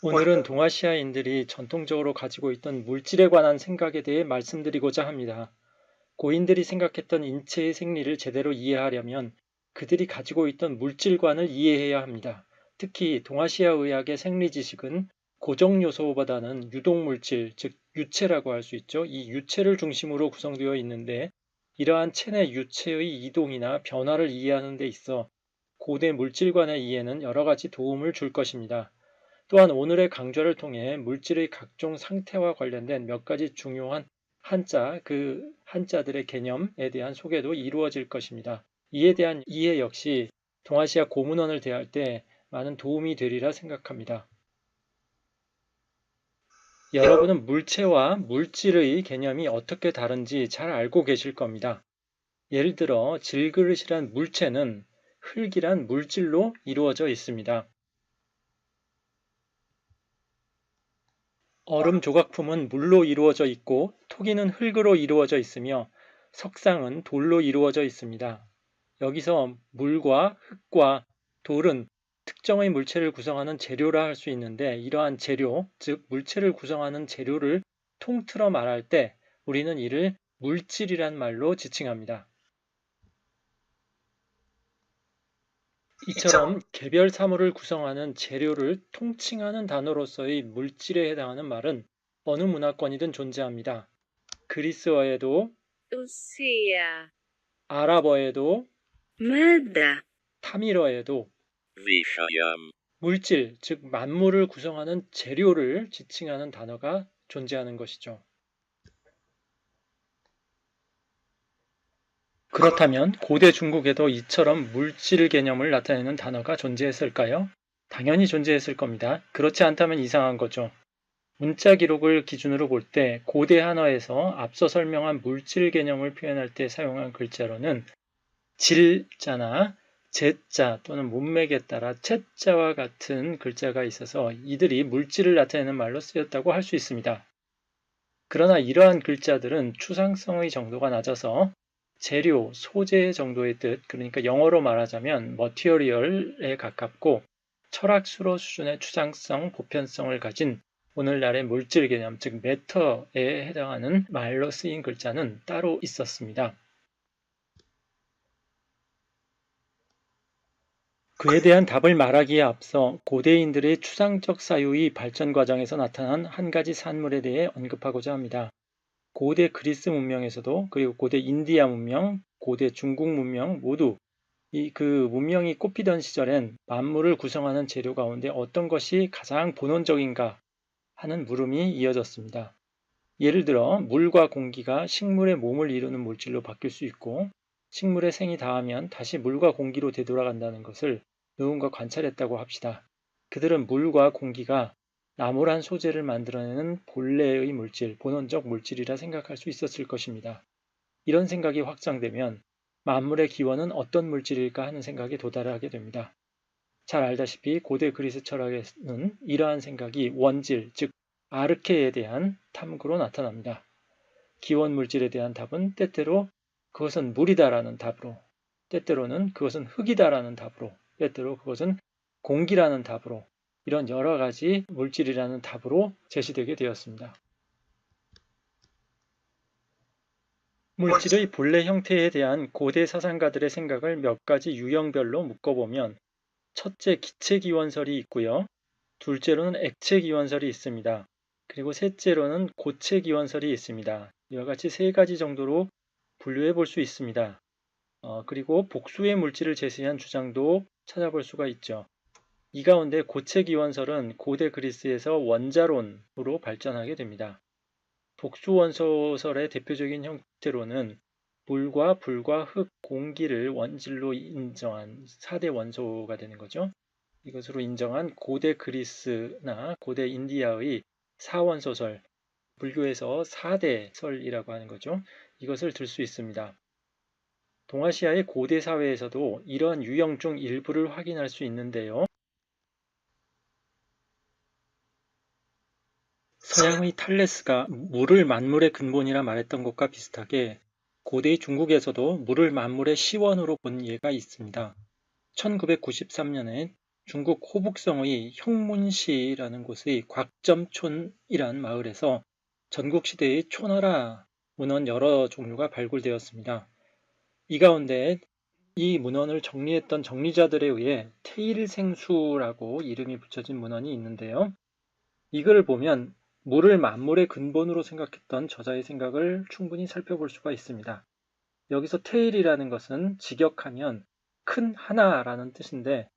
오늘은 동아시아인들이 전통적으로 가지고 있던 물질에 관한 생각에 대해 말씀드리고자 합니다. 고인들이 생각했던 인체의 생리를 제대로 이해하려면 그들이 가지고 있던 물질관을 이해해야 합니다. 특히 동아시아 의학의 생리 지식은 고정 요소보다는 유동 물질, 즉 유체라고 할 수 있죠. 이 유체를 중심으로 구성되어 있는데 이러한 체내 유체의 이동이나 변화를 이해하는 데 있어 고대 물질관의 이해는 여러 가지 도움을 줄 것입니다. 또한 오늘의 강좌를 통해 물질의 각종 상태와 관련된 몇 가지 중요한 그 한자들의 개념에 대한 소개도 이루어질 것입니다. 이에 대한 이해 역시 동아시아 고문원을 대할 때 많은 도움이 되리라 생각합니다. 여러분은 물체와 물질의 개념이 어떻게 다른지 잘 알고 계실 겁니다. 예를 들어 질그릇이란 물체는 흙이란 물질로 이루어져 있습니다. 얼음 조각품은 물로 이루어져 있고 토기는 흙으로 이루어져 있으며 석상은 돌로 이루어져 있습니다. 여기서 물과 흙과 돌은 특정의 물체를 구성하는 재료라 할 수 있는데 이러한 재료, 즉 물체를 구성하는 재료를 통틀어 말할 때 우리는 이를 물질이란 말로 지칭합니다. 이처럼 개별 사물을 구성하는 재료를 통칭하는 단어로서의 물질에 해당하는 말은 어느 문화권이든 존재합니다. 그리스어에도, Usia. 아랍어에도, مادة. 타밀어에도 Vishayam. 물질, 즉 만물을 구성하는 재료를 지칭하는 단어가 존재하는 것이죠. 그렇다면 고대 중국에도 이처럼 물질 개념을 나타내는 단어가 존재했을까요? 당연히 존재했을 겁니다. 그렇지 않다면 이상한 거죠. 문자 기록을 기준으로 볼 때 고대 한어에서 앞서 설명한 물질 개념을 표현할 때 사용한 글자로는 질자나 제자 또는 문맥에 따라 채자와 같은 글자가 있어서 이들이 물질을 나타내는 말로 쓰였다고 할 수 있습니다. 그러나 이러한 글자들은 추상성의 정도가 낮아서 재료, 소재 정도의 뜻, 그러니까 영어로 말하자면 material에 가깝고 철학수로 수준의 추상성, 보편성을 가진 오늘날의 물질 개념, 즉 matter에 해당하는 말로 쓰인 글자는 따로 있었습니다. 그에 대한 답을 말하기에 앞서 고대인들의 추상적 사유의 발전 과정에서 나타난 한 가지 산물에 대해 언급하고자 합니다. 고대 그리스 문명에서도 그리고 고대 인디아 문명, 고대 중국 문명 모두 그 문명이 꽃피던 시절엔 만물을 구성하는 재료 가운데 어떤 것이 가장 본원적인가 하는 물음이 이어졌습니다. 예를 들어 물과 공기가 식물의 몸을 이루는 물질로 바뀔 수 있고 식물의 생이 닿으면 다시 물과 공기로 되돌아간다는 것을 누군가 관찰했다고 합시다. 그들은 물과 공기가 나무란 소재를 만들어내는 본래의 물질, 본원적 물질이라 생각할 수 있었을 것입니다. 이런 생각이 확장되면 만물의 기원은 어떤 물질일까 하는 생각에 도달하게 됩니다. 잘 알다시피 고대 그리스 철학에는 이러한 생각이 원질, 즉 아르케에 대한 탐구로 나타납니다. 기원 물질에 대한 답은 때때로 그것은 물이다라는 답으로, 때때로는 그것은 흙이다라는 답으로, 때때로 그것은 공기라는 답으로 이런 여러 가지 물질이라는 답으로 제시되게 되었습니다. 물질의 본래 형태에 대한 고대 사상가들의 생각을 몇 가지 유형별로 묶어보면 첫째 기체기원설이 있고요. 둘째로는 액체기원설이 있습니다. 그리고 셋째로는 고체기원설이 있습니다. 이와 같이 세 가지 정도로 분류해 볼 수 있습니다. 그리고 복수의 물질을 제시한 주장도 찾아볼 수가 있죠. 이 가운데 고체기원설은 고대 그리스에서 원자론으로 발전하게 됩니다. 복수원소설의 대표적인 형태로는 물과 불과 흙, 공기를 원질로 인정한 4대 원소가 되는 거죠. 이것으로 인정한 고대 그리스나 고대 인디아의 사원소설, 불교에서 4대설이라고 하는 거죠. 이것을 들 수 있습니다. 동아시아의 고대 사회에서도 이러한 유형 중 일부를 확인할 수 있는데요. 서양의 탈레스가 물을 만물의 근본이라 말했던 것과 비슷하게 고대 중국에서도 물을 만물의 시원으로 본 예가 있습니다. 1993년에 중국 호북성의 형문시라는 곳의 곽점촌이란 마을에서 전국시대의 초나라 문헌 여러 종류가 발굴되었습니다. 이 가운데 이 문헌을 정리했던 정리자들에 의해 태일생수라고 이름이 붙여진 문헌이 있는데요. 이 글을 보면 물을 만물의 근본으로 생각했던 저자의 생각을 충분히 살펴볼 수가 있습니다. 여기서 태일이라는 것은 직역하면 큰 하나라는 뜻인데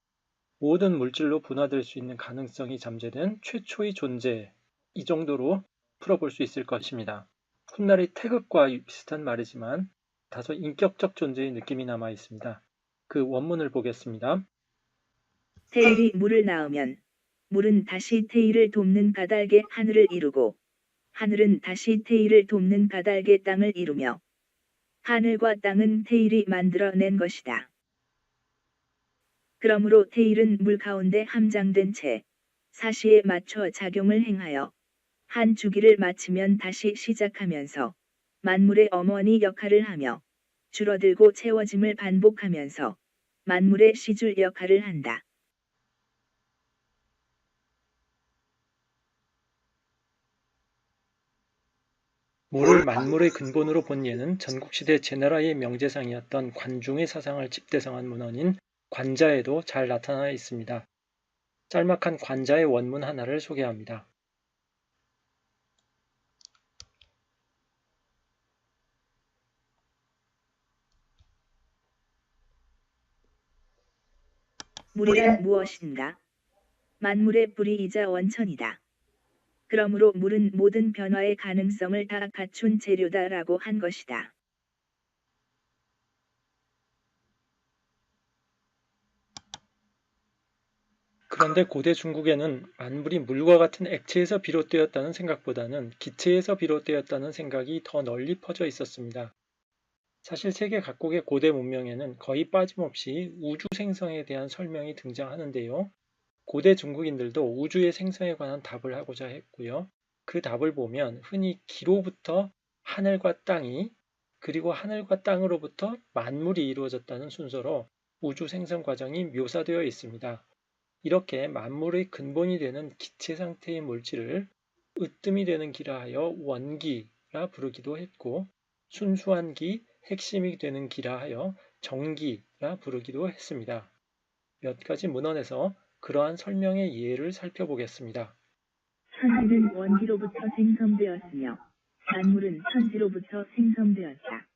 모든 물질로 분화될 수 있는 가능성이 잠재된 최초의 존재, 이 정도로 풀어볼 수 있을 것입니다. 훗날의 태극과 비슷한 말이지만 다소 인격적 존재의 느낌이 남아 있습니다. 그 원문을 보겠습니다. 태일이 물을 낳으면 물은 다시 태일을 돕는 가달의 하늘을 이루고 하늘은 다시 태일을 돕는 가달의 땅을 이루며 하늘과 땅은 태일이 만들어낸 것이다. 그러므로 태일은 물 가운데 함장된 채 사시에 맞춰 작용을 행하여 한 주기를 마치면 다시 시작하면서 만물의 어머니 역할을 하며 줄어들고 채워짐을 반복하면서 만물의 시줄 역할을 한다. 물을 만물의 근본으로 본 예는 전국시대 제나라의 명제상이었던 관중의 사상을 집대성한 문헌인 관자에도 잘 나타나 있습니다. 짤막한 관자의 원문 하나를 소개합니다. 물이란 무엇인가? 만물의 뿌리이자 원천이다. 그러므로 물은 모든 변화의 가능성을 다 갖춘 재료다라고 한 것이다. 그런데 고대 중국에는 만물이 물과 같은 액체에서 비롯되었다는 생각보다는 기체에서 비롯되었다는 생각이 더 널리 퍼져 있었습니다. 사실 세계 각국의 고대 문명에는 거의 빠짐없이 우주 생성에 대한 설명이 등장하는데요. 고대 중국인들도 우주의 생성에 관한 답을 하고자 했고요. 그 답을 보면 흔히 기로부터 하늘과 땅이, 그리고 하늘과 땅으로부터 만물이 이루어졌다는 순서로 우주 생성 과정이 묘사되어 있습니다. 이렇게 만물의 근본이 되는 기체 상태의 물질을 으뜸이 되는 기라 하여 원기라 부르기도 했고, 순수한 기, 핵심이 되는 기라 하여 정기라 부르기도 했습니다. 몇 가지 문헌에서 그러한 설명의 예를 살펴보겠습니다. 천지는 원기로부터 생성되었으며 만물은 천지로부터 생성되었다.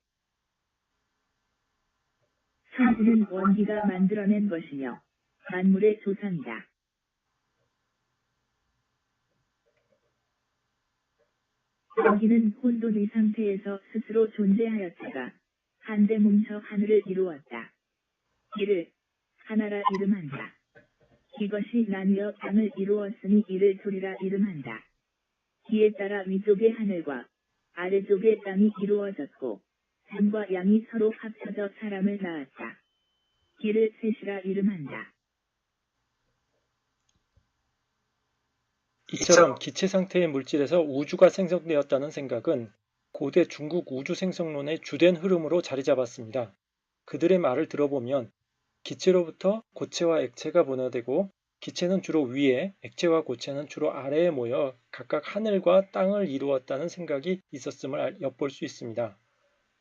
천지는 원기가 만들어낸 것이며 만물의 조상이다. 원기는 혼돈의 상태에서 스스로 존재하였다가 한데 뭉쳐 하늘을 이루었다. 이를 하나라 이름한다. 이것이 나뉘어 땅을 이루었으니 이를 둘이라 이름한다. 이에 따라 위쪽의 하늘과 아래쪽의 땅이 이루어졌고 산과 양이 서로 합쳐져 사람을 낳았다. 이를 셋이라 이름한다. 이처럼 기체 상태의 물질에서 우주가 생성되었다는 생각은 고대 중국 우주 생성론의 주된 흐름으로 자리 잡았습니다. 그들의 말을 들어보면 기체로부터 고체와 액체가 분화되고 기체는 주로 위에, 액체와 고체는 주로 아래에 모여 각각 하늘과 땅을 이루었다는 생각이 있었음을 엿볼 수 있습니다.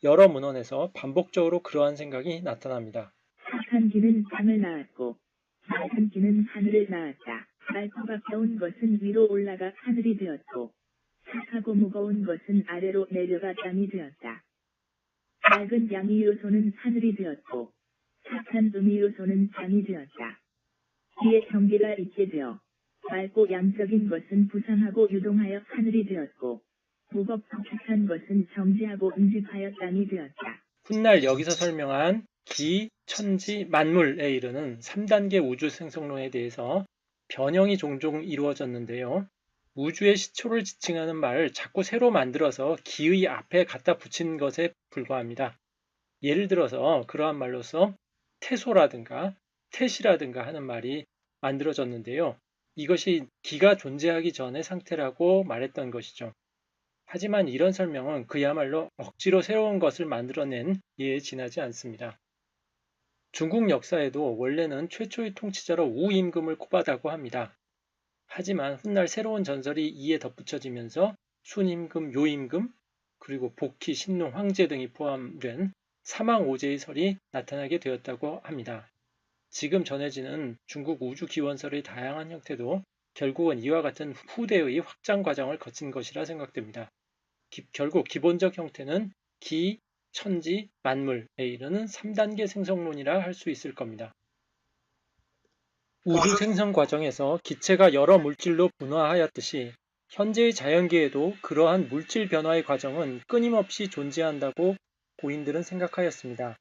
여러 문헌에서 반복적으로 그러한 생각이 나타납니다. 착한 기는 땅을 낳았고 맑은 기는 하늘을 낳았다. 맑고 가까운 것은 위로 올라가 하늘이 되었고 착하고 무거운 것은 아래로 내려가 땅이 되었다. 맑은 양의 요소는 하늘이 되었고 착한 음의 요소는 땅이 되었다. 이에 경계가 있게 되어 맑고 양적인 것은 부상하고 유동하여 하늘이 되었고 무겁고 착한 것은 정지하고 응집하여 땅이 되었다. 훗날 여기서 설명한 기, 천지, 만물에 이르는 3단계 우주 생성론에 대해서 변형이 종종 이루어졌는데요. 우주의 시초를 지칭하는 말을 자꾸 새로 만들어서 기의 앞에 갖다 붙인 것에 불과합니다. 예를 들어서 그러한 말로서 태소라든가 태시라든가 하는 말이 만들어졌는데요. 이것이 기가 존재하기 전의 상태라고 말했던 것이죠. 하지만 이런 설명은 그야말로 억지로 새로운 것을 만들어낸 예에 지나지 않습니다. 중국 역사에도 원래는 최초의 통치자로 우임금을 꼽았다고 합니다. 하지만 훗날 새로운 전설이 이에 덧붙여지면서 순임금, 요임금, 그리고 복희, 신농, 황제 등이 포함된 사망오제의 설이 나타나게 되었다고 합니다. 지금 전해지는 중국 우주기원설의 다양한 형태도 결국은 이와 같은 후대의 확장 과정을 거친 것이라 생각됩니다. 결국 기본적 형태는 기, 천지, 만물에 이르는 3단계 생성론이라 할 수 있을 겁니다. 우주 생성 과정에서 기체가 여러 물질로 분화하였듯이 현재의 자연계에도 그러한 물질 변화의 과정은 끊임없이 존재한다고 고인들은 생각하였습니다.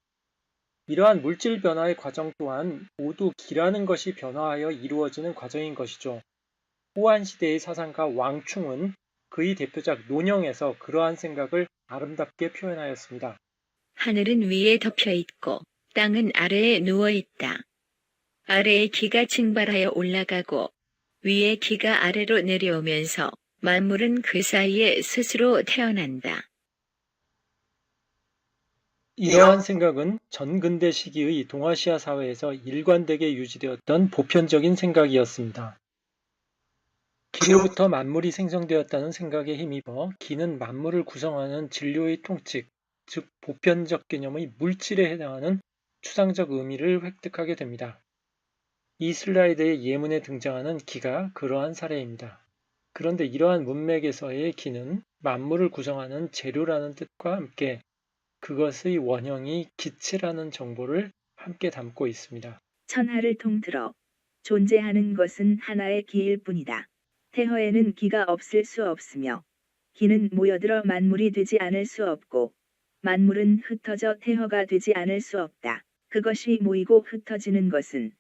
이러한 물질 변화의 과정 또한 모두 기라는 것이 변화하여 이루어지는 과정인 것이죠. 호안 시대의 사상가 왕충은 그의 대표작 논영에서 그러한 생각을 아름답게 표현하였습니다. 하늘은 위에 덮여 있고 땅은 아래에 누워 있다. 아래에 기가 증발하여 올라가고 위에 기가 아래로 내려오면서 만물은 그 사이에 스스로 태어난다. 이러한 생각은 전근대 시기의 동아시아 사회에서 일관되게 유지되었던 보편적인 생각이었습니다. 기로부터 만물이 생성되었다는 생각에 힘입어 기는 만물을 구성하는 진료의 통칙, 즉 보편적 개념의 물질에 해당하는 추상적 의미를 획득하게 됩니다. 이 슬라이드의 예문에 등장하는 기가 그러한 사례입니다. 그런데 이러한 문맥에서의 기는 만물을 구성하는 재료라는 뜻과 함께 그것의 원형이 기체라는 정보를 함께 담고 있습니다. 천하를 통틀어 존재하는 것은 하나의 기일 뿐이다. 태허에는 기가 없을 수 없으며 기는 모여들어 만물이 되지 않을 수 없고 만물은 흩어져 태허가 되지 않을 수 없다. 그것이 모이고 흩어지는 것은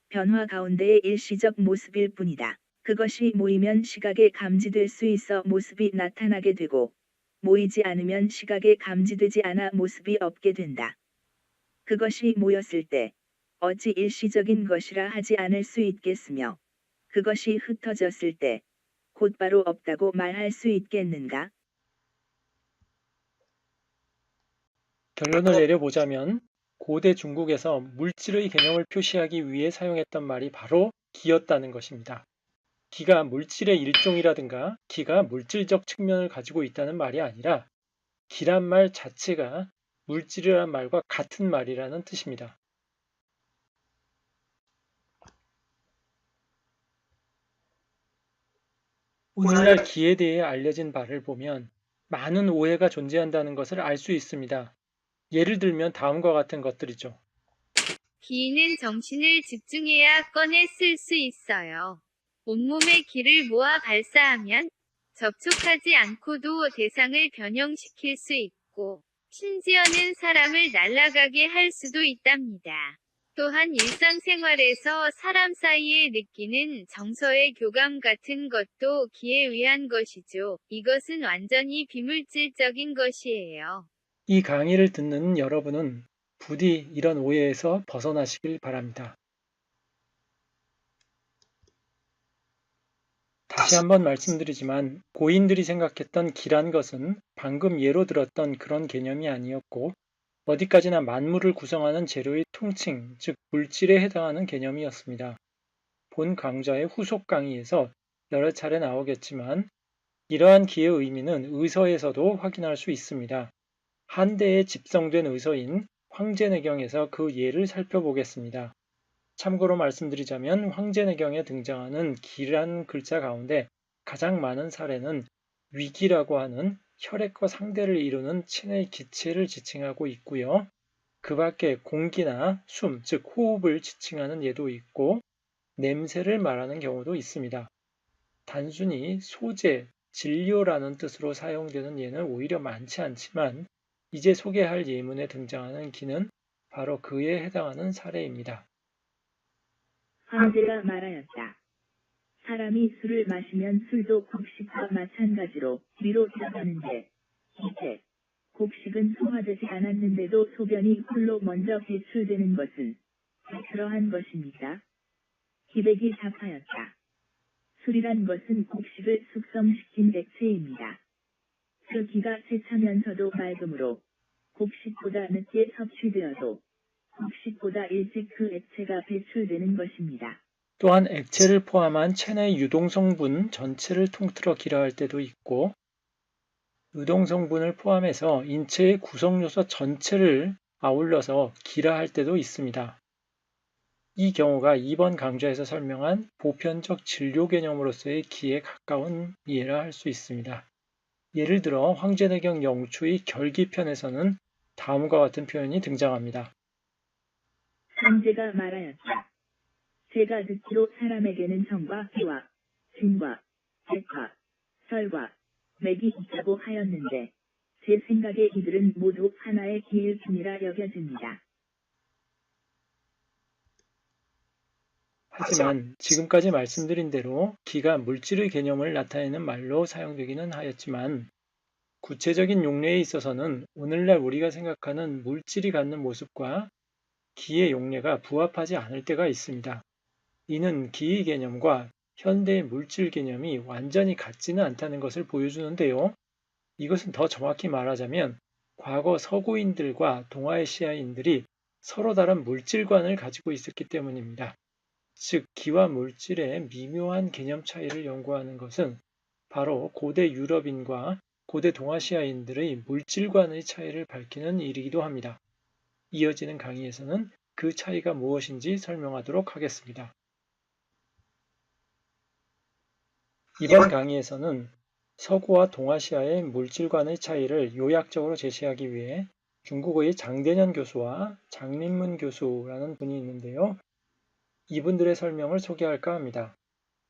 변화 가운데의 일시적 모습일 뿐이다. 그것이 모이면 시각에 감지될 수 있어 모습이 나타나게 되고 모이지 않으면 시각에 감지되지 않아 모습이 없게 된다. 그것이 모였을 때 어찌 일시적인 것이라 하지 않을 수 있겠으며 그것이 흩어졌을 때 곧바로 없다고 말할 수 있겠는가? 결론을 내려보자면 고대 중국에서 물질의 개념을 표시하기 위해 사용했던 말이 바로 기였다는 것입니다. 기가 물질의 일종이라든가 기가 물질적 측면을 가지고 있다는 말이 아니라 기란 말 자체가 물질이라는 말과 같은 말이라는 뜻입니다. 오늘날 기에 대해 알려진 바를 보면 많은 오해가 존재한다는 것을 알 수 있습니다. 예를 들면 다음과 같은 것들이죠. 기는 정신을 집중해야 꺼내 쓸 수 있어요. 온몸에 기를 모아 발사하면 접촉하지 않고도 대상을 변형시킬 수 있고 심지어는 사람을 날아가게 할 수도 있답니다. 또한 일상생활에서 사람 사이에 느끼는 정서의 교감 같은 것도 기에 의한 것이죠. 이것은 완전히 비물질적인 것이에요. 이 강의를 듣는 여러분은 부디 이런 오해에서 벗어나시길 바랍니다. 다시 한번 말씀드리지만 고인들이 생각했던 기란 것은 방금 예로 들었던 그런 개념이 아니었고 어디까지나 만물을 구성하는 재료의 통칭, 즉 물질에 해당하는 개념이었습니다. 본 강좌의 후속 강의에서 여러 차례 나오겠지만 이러한 기의 의미는 의서에서도 확인할 수 있습니다. 한대에 집성된 의서인 황제내경에서 그 예를 살펴보겠습니다. 참고로 말씀드리자면 황제내경에 등장하는 기란 글자 가운데 가장 많은 사례는 위기라고 하는 혈액과 상대를 이루는 체내 기체를 지칭하고 있고요. 그 밖에 공기나 숨, 즉 호흡을 지칭하는 예도 있고 냄새를 말하는 경우도 있습니다. 단순히 소재, 진료라는 뜻으로 사용되는 예는 오히려 많지 않지만 이제 소개할 예문에 등장하는 기는 바로 그에 해당하는 사례입니다. 황제가 말하였다. 사람이 술을 마시면 술도 곡식과 마찬가지로 위로 들어가는데 이제 곡식은 소화되지 않았는데도 소변이 홀로 먼저 배출되는 것은 그러한 것입니까? 기백이 답하였다. 술이란 것은 곡식을 숙성시킨 액체입니다. 그 기가 세차면서도 맑음으로 곡식보다 늦게 섭취되어도 곡식보다 일찍 그 액체가 배출되는 것입니다. 또한 액체를 포함한 체내 유동성분 전체를 통틀어 기라할 때도 있고, 유동성분을 포함해서 인체의 구성요소 전체를 아울러서 기라할 때도 있습니다. 이 경우가 2번 강좌에서 설명한 보편적 진료 개념으로서의 기에 가까운 이해라 할 수 있습니다. 예를 들어 황제내경 영추의 결기편에서는 다음과 같은 표현이 등장합니다. 황제가 말하였다. 제가 듣기로 사람에게는 성과 기와 진과 백과 설과 맥이 있다고 하였는데 제 생각에 이들은 모두 하나의 기일 뿐이라 여겨집니다. 하지만 지금까지 말씀드린 대로 기가 물질의 개념을 나타내는 말로 사용되기는 하였지만 구체적인 용례에 있어서는 오늘날 우리가 생각하는 물질이 갖는 모습과 기의 용례가 부합하지 않을 때가 있습니다. 이는 기의 개념과 현대의 물질 개념이 완전히 같지는 않다는 것을 보여주는데요. 이것은 더 정확히 말하자면 과거 서구인들과 동아시아인들이 서로 다른 물질관을 가지고 있었기 때문입니다. 즉, 기와 물질의 미묘한 개념 차이를 연구하는 것은 바로 고대 유럽인과 고대 동아시아인들의 물질관의 차이를 밝히는 일이기도 합니다. 이어지는 강의에서는 그 차이가 무엇인지 설명하도록 하겠습니다. 이번 강의에서는 서구와 동아시아의 물질관의 차이를 요약적으로 제시하기 위해 중국의 장대년 교수와 장린문 교수라는 분이 있는데요. 이분들의 설명을 소개할까 합니다.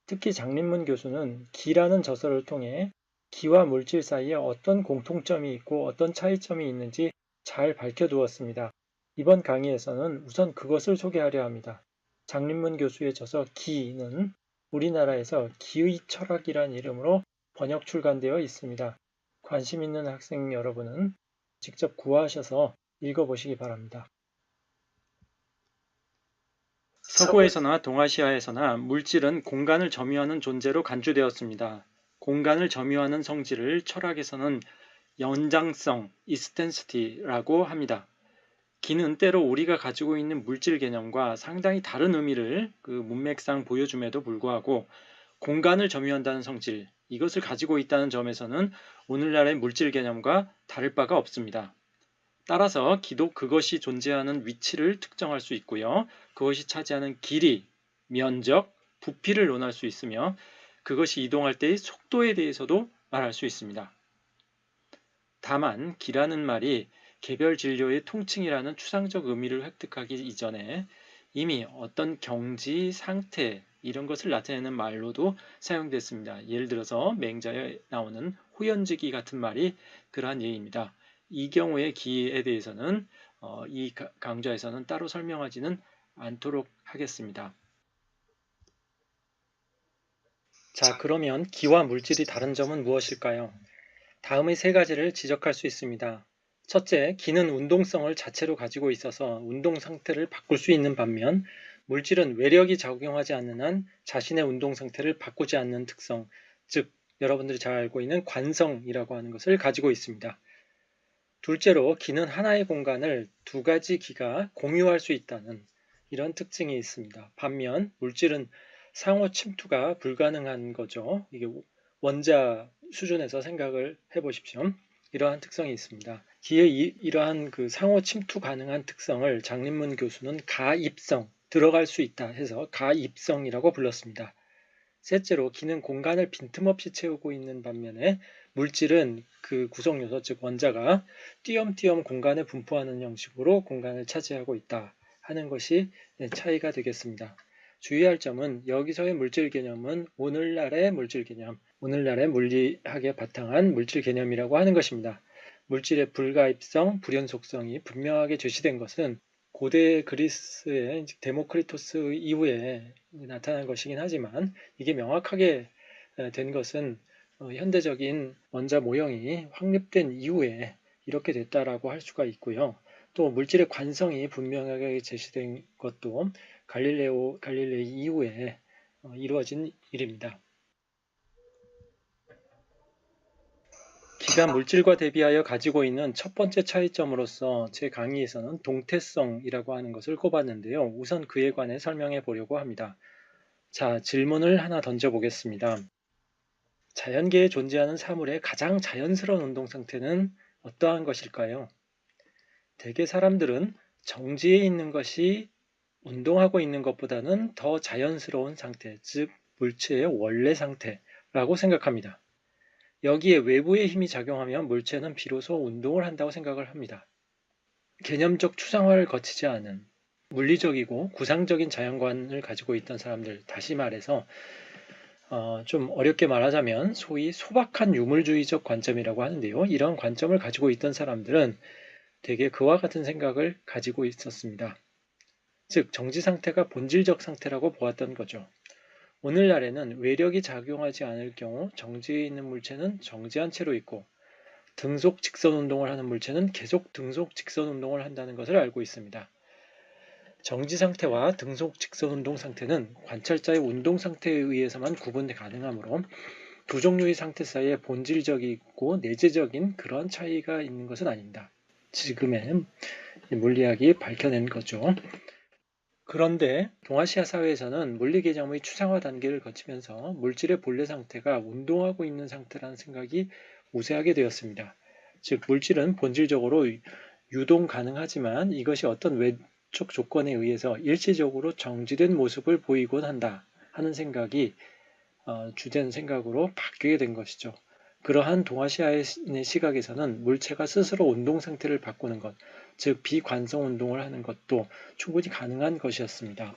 특히 장린문 교수는 기라는 저서를 통해 기와 물질 사이에 어떤 공통점이 있고 어떤 차이점이 있는지 잘 밝혀두었습니다. 이번 강의에서는 우선 그것을 소개하려 합니다. 장린문 교수의 저서 기는 우리나라에서 기의 철학이란 이름으로 번역 출간되어 있습니다. 관심 있는 학생 여러분은 직접 구하셔서 읽어보시기 바랍니다. 서구에서나 동아시아에서나 물질은 공간을 점유하는 존재로 간주되었습니다. 공간을 점유하는 성질을 철학에서는 연장성, 이스텐시티라고 합니다. 기는 때로 우리가 가지고 있는 물질 개념과 상당히 다른 의미를 그 문맥상 보여줌에도 불구하고 공간을 점유한다는 성질, 이것을 가지고 있다는 점에서는 오늘날의 물질 개념과 다를 바가 없습니다. 따라서 기도 그것이 존재하는 위치를 특정할 수 있고요. 그것이 차지하는 길이, 면적, 부피를 논할 수 있으며 그것이 이동할 때의 속도에 대해서도 말할 수 있습니다. 다만 기라는 말이 개별 진료의 통칭이라는 추상적 의미를 획득하기 이전에 이미 어떤 경지, 상태 이런 것을 나타내는 말로도 사용됐습니다. 예를 들어서 맹자에 나오는 호연지기 같은 말이 그러한 예입니다. 이 경우의 기에 대해서는 이 강좌에서는 따로 설명하지는 않도록 하겠습니다. 자, 그러면 기와 물질이 다른 점은 무엇일까요? 다음의 세 가지를 지적할 수 있습니다. 첫째, 기는 운동성을 자체로 가지고 있어서 운동 상태를 바꿀 수 있는 반면 물질은 외력이 작용하지 않는 한 자신의 운동 상태를 바꾸지 않는 특성, 즉 여러분들이 잘 알고 있는 관성이라고 하는 것을 가지고 있습니다. 둘째로 기는 하나의 공간을 두 가지 기가 공유할 수 있다는 이런 특징이 있습니다. 반면 물질은 상호 침투가 불가능한 거죠. 이게 원자 수준에서 생각을 해보십시오. 이러한 특성이 있습니다. 기의 이러한 그 상호 침투 가능한 특성을 장린문 교수는 가입성, 들어갈 수 있다 해서 가입성이라고 불렀습니다. 셋째로 기는 공간을 빈틈없이 채우고 있는 반면에 물질은 그 구성요소, 즉 원자가 띄엄띄엄 공간에 분포하는 형식으로 공간을 차지하고 있다 하는 것이 차이가 되겠습니다. 주의할 점은 여기서의 물질 개념은 오늘날의 물질 개념, 오늘날의 물리학에 바탕한 물질 개념이라고 하는 것입니다. 물질의 불가입성, 불연속성이 분명하게 제시된 것은 고대 그리스의 데모크리토스 이후에 나타난 것이긴 하지만 이게 명확하게 된 것은 현대적인 원자 모형이 확립된 이후에 이렇게 됐다라고 할 수가 있고요. 또 물질의 관성이 분명하게 제시된 것도 갈릴레이 이후에 이루어진 일입니다. 제가 물질과 대비하여 가지고 있는 첫 번째 차이점으로서 제 강의에서는 동태성이라고 하는 것을 꼽았는데요. 우선 그에 관해 설명해 보려고 합니다. 자, 질문을 하나 던져보겠습니다. 자연계에 존재하는 사물의 가장 자연스러운 운동 상태는 어떠한 것일까요? 대개 사람들은 정지해 있는 것이 운동하고 있는 것보다는 더 자연스러운 상태, 즉 물체의 원래 상태라고 생각합니다. 여기에 외부의 힘이 작용하면 물체는 비로소 운동을 한다고 생각을 합니다. 개념적 추상화를 거치지 않은 물리적이고 구상적인 자연관을 가지고 있던 사람들, 다시 말해서 좀 어렵게 말하자면 소위 소박한 유물주의적 관점이라고 하는데요. 이런 관점을 가지고 있던 사람들은 대개 그와 같은 생각을 가지고 있었습니다. 즉 정지 상태가 본질적 상태라고 보았던 거죠. 오늘날에는 외력이 작용하지 않을 경우 정지해 있는 물체는 정지한 채로 있고 등속 직선 운동을 하는 물체는 계속 등속 직선 운동을 한다는 것을 알고 있습니다. 정지 상태와 등속 직선 운동 상태는 관찰자의 운동 상태에 의해서만 구분 가능하므로 두 종류의 상태 사이에 본질적이고 내재적인 그런 차이가 있는 것은 아닙니다. 지금의 물리학이 밝혀낸 거죠. 그런데 동아시아 사회에서는 물리 개념의 추상화 단계를 거치면서 물질의 본래 상태가 운동하고 있는 상태라는 생각이 우세하게 되었습니다. 즉 물질은 본질적으로 유동 가능하지만 이것이 어떤 외적 조건에 의해서 일시적으로 정지된 모습을 보이곤 한다 하는 생각이 주된 생각으로 바뀌게 된 것이죠. 그러한 동아시아의 시각에서는 물체가 스스로 운동 상태를 바꾸는 것, 즉 비관성 운동을 하는 것도 충분히 가능한 것이었습니다.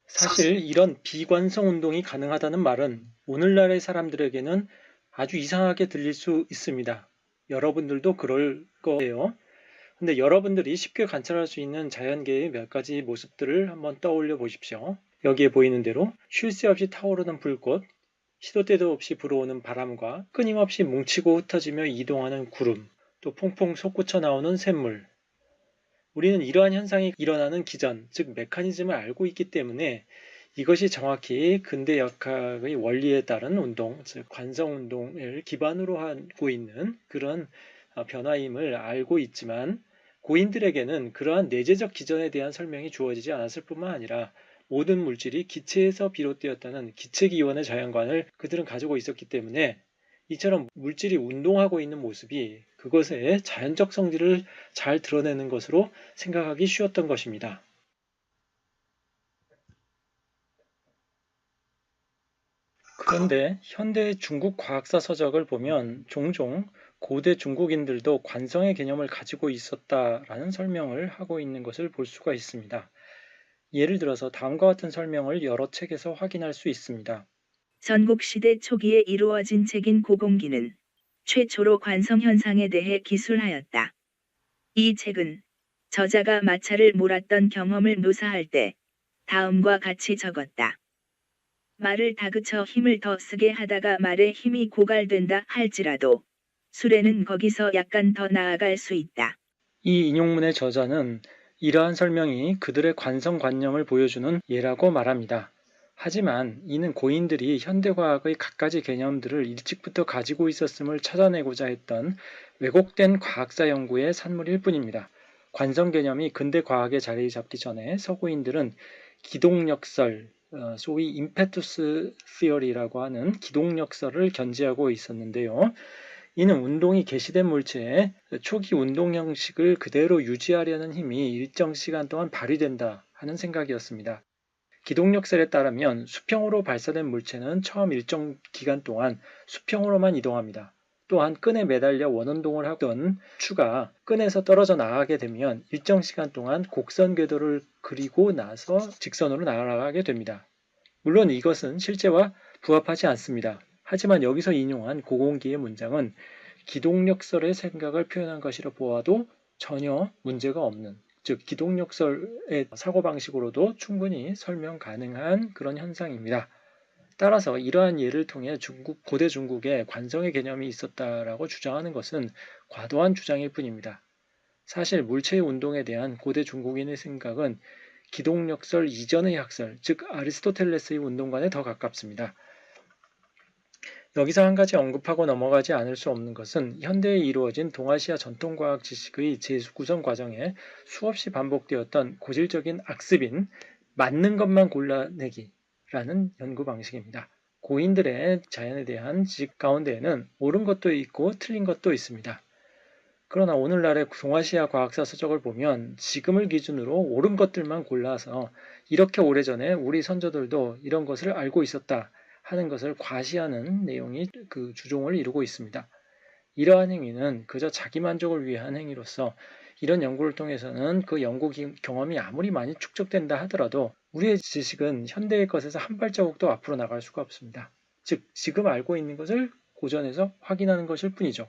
사실 이런 비관성 운동이 가능하다는 말은 오늘날의 사람들에게는 아주 이상하게 들릴 수 있습니다. 여러분들도 그럴 거예요. 근데 여러분들이 쉽게 관찰할 수 있는 자연계의 몇 가지 모습들을 한번 떠올려 보십시오. 여기에 보이는 대로 쉴 새 없이 타오르는 불꽃, 시도 때도 없이 불어오는 바람과 끊임없이 뭉치고 흩어지며 이동하는 구름, 또 퐁퐁 솟구쳐 나오는 샘물. 우리는 이러한 현상이 일어나는 기전, 즉 메커니즘을 알고 있기 때문에 이것이 정확히 근대 역학의 원리에 따른 운동, 즉 관성 운동을 기반으로 하고 있는 그런 변화임을 알고 있지만 고인들에게는 그러한 내재적 기전에 대한 설명이 주어지지 않았을 뿐만 아니라 모든 물질이 기체에서 비롯되었다는 기체기원의 자연관을 그들은 가지고 있었기 때문에 이처럼 물질이 운동하고 있는 모습이 그것의 자연적 성질을 잘 드러내는 것으로 생각하기 쉬웠던 것입니다. 그런데 현대 중국 과학사 서적을 보면 종종 고대 중국인들도 관성의 개념을 가지고 있었다라는 설명을 하고 있는 것을 볼 수가 있습니다. 예를 들어서 다음과 같은 설명을 여러 책에서 확인할 수 있습니다. 전국시대 초기에 이루어진 책인 고공기는 최초로 관성현상에 대해 기술하였다. 이 책은 저자가 마차를 몰았던 경험을 묘사할 때 다음과 같이 적었다. 말을 다그쳐 힘을 더 쓰게 하다가 말에 힘이 고갈된다 할지라도 수레는 거기서 약간 더 나아갈 수 있다. 이 인용문의 저자는 이러한 설명이 그들의 관성관념을 보여주는 예라고 말합니다. 하지만 이는 고인들이 현대과학의 갖가지 개념들을 일찍부터 가지고 있었음을 찾아내고자 했던 왜곡된 과학사 연구의 산물일 뿐입니다. 관성 개념이 근대 과학에 자리 잡기 전에 서구인들은 기동력설, 소위 임페투스 시어리라고 하는 기동력설을 견지하고 있었는데요. 이는 운동이 개시된 물체의 초기 운동 형식을 그대로 유지하려는 힘이 일정 시간 동안 발휘된다 하는 생각이었습니다. 기동력설에 따르면 수평으로 발사된 물체는 처음 일정 기간 동안 수평으로만 이동합니다. 또한 끈에 매달려 원운동을 하던 추가 끈에서 떨어져 나가게 되면 일정 시간 동안 곡선 궤도를 그리고 나서 직선으로 날아가게 됩니다. 물론 이것은 실제와 부합하지 않습니다. 하지만 여기서 인용한 고공기의 문장은 기동력설의 생각을 표현한 것이라 보아도 전혀 문제가 없는, 즉 기동력설의 사고방식으로도 충분히 설명 가능한 그런 현상입니다. 따라서 이러한 예를 통해 고대 중국에 관성의 개념이 있었다라고 주장하는 것은 과도한 주장일 뿐입니다. 사실 물체의 운동에 대한 고대 중국인의 생각은 기동력설 이전의 학설, 즉 아리스토텔레스의 운동관에 더 가깝습니다. 여기서 한 가지 언급하고 넘어가지 않을 수 없는 것은 현대에 이루어진 동아시아 전통과학 지식의 재구성 과정에 수없이 반복되었던 고질적인 악습인 맞는 것만 골라내기라는 연구 방식입니다. 고인들의 자연에 대한 지식 가운데에는 옳은 것도 있고 틀린 것도 있습니다. 그러나 오늘날의 동아시아 과학사 서적을 보면 지금을 기준으로 옳은 것들만 골라서 이렇게 오래전에 우리 선조들도 이런 것을 알고 있었다 하는 것을 과시하는 내용이 그 주종을 이루고 있습니다. 이러한 행위는 그저 자기 만족을 위한 행위로서 이런 연구를 통해서는 그 연구 경험이 아무리 많이 축적된다 하더라도 우리의 지식은 현대의 것에서 한 발자국도 앞으로 나갈 수가 없습니다. 즉 지금 알고 있는 것을 고전에서 확인하는 것일 뿐이죠.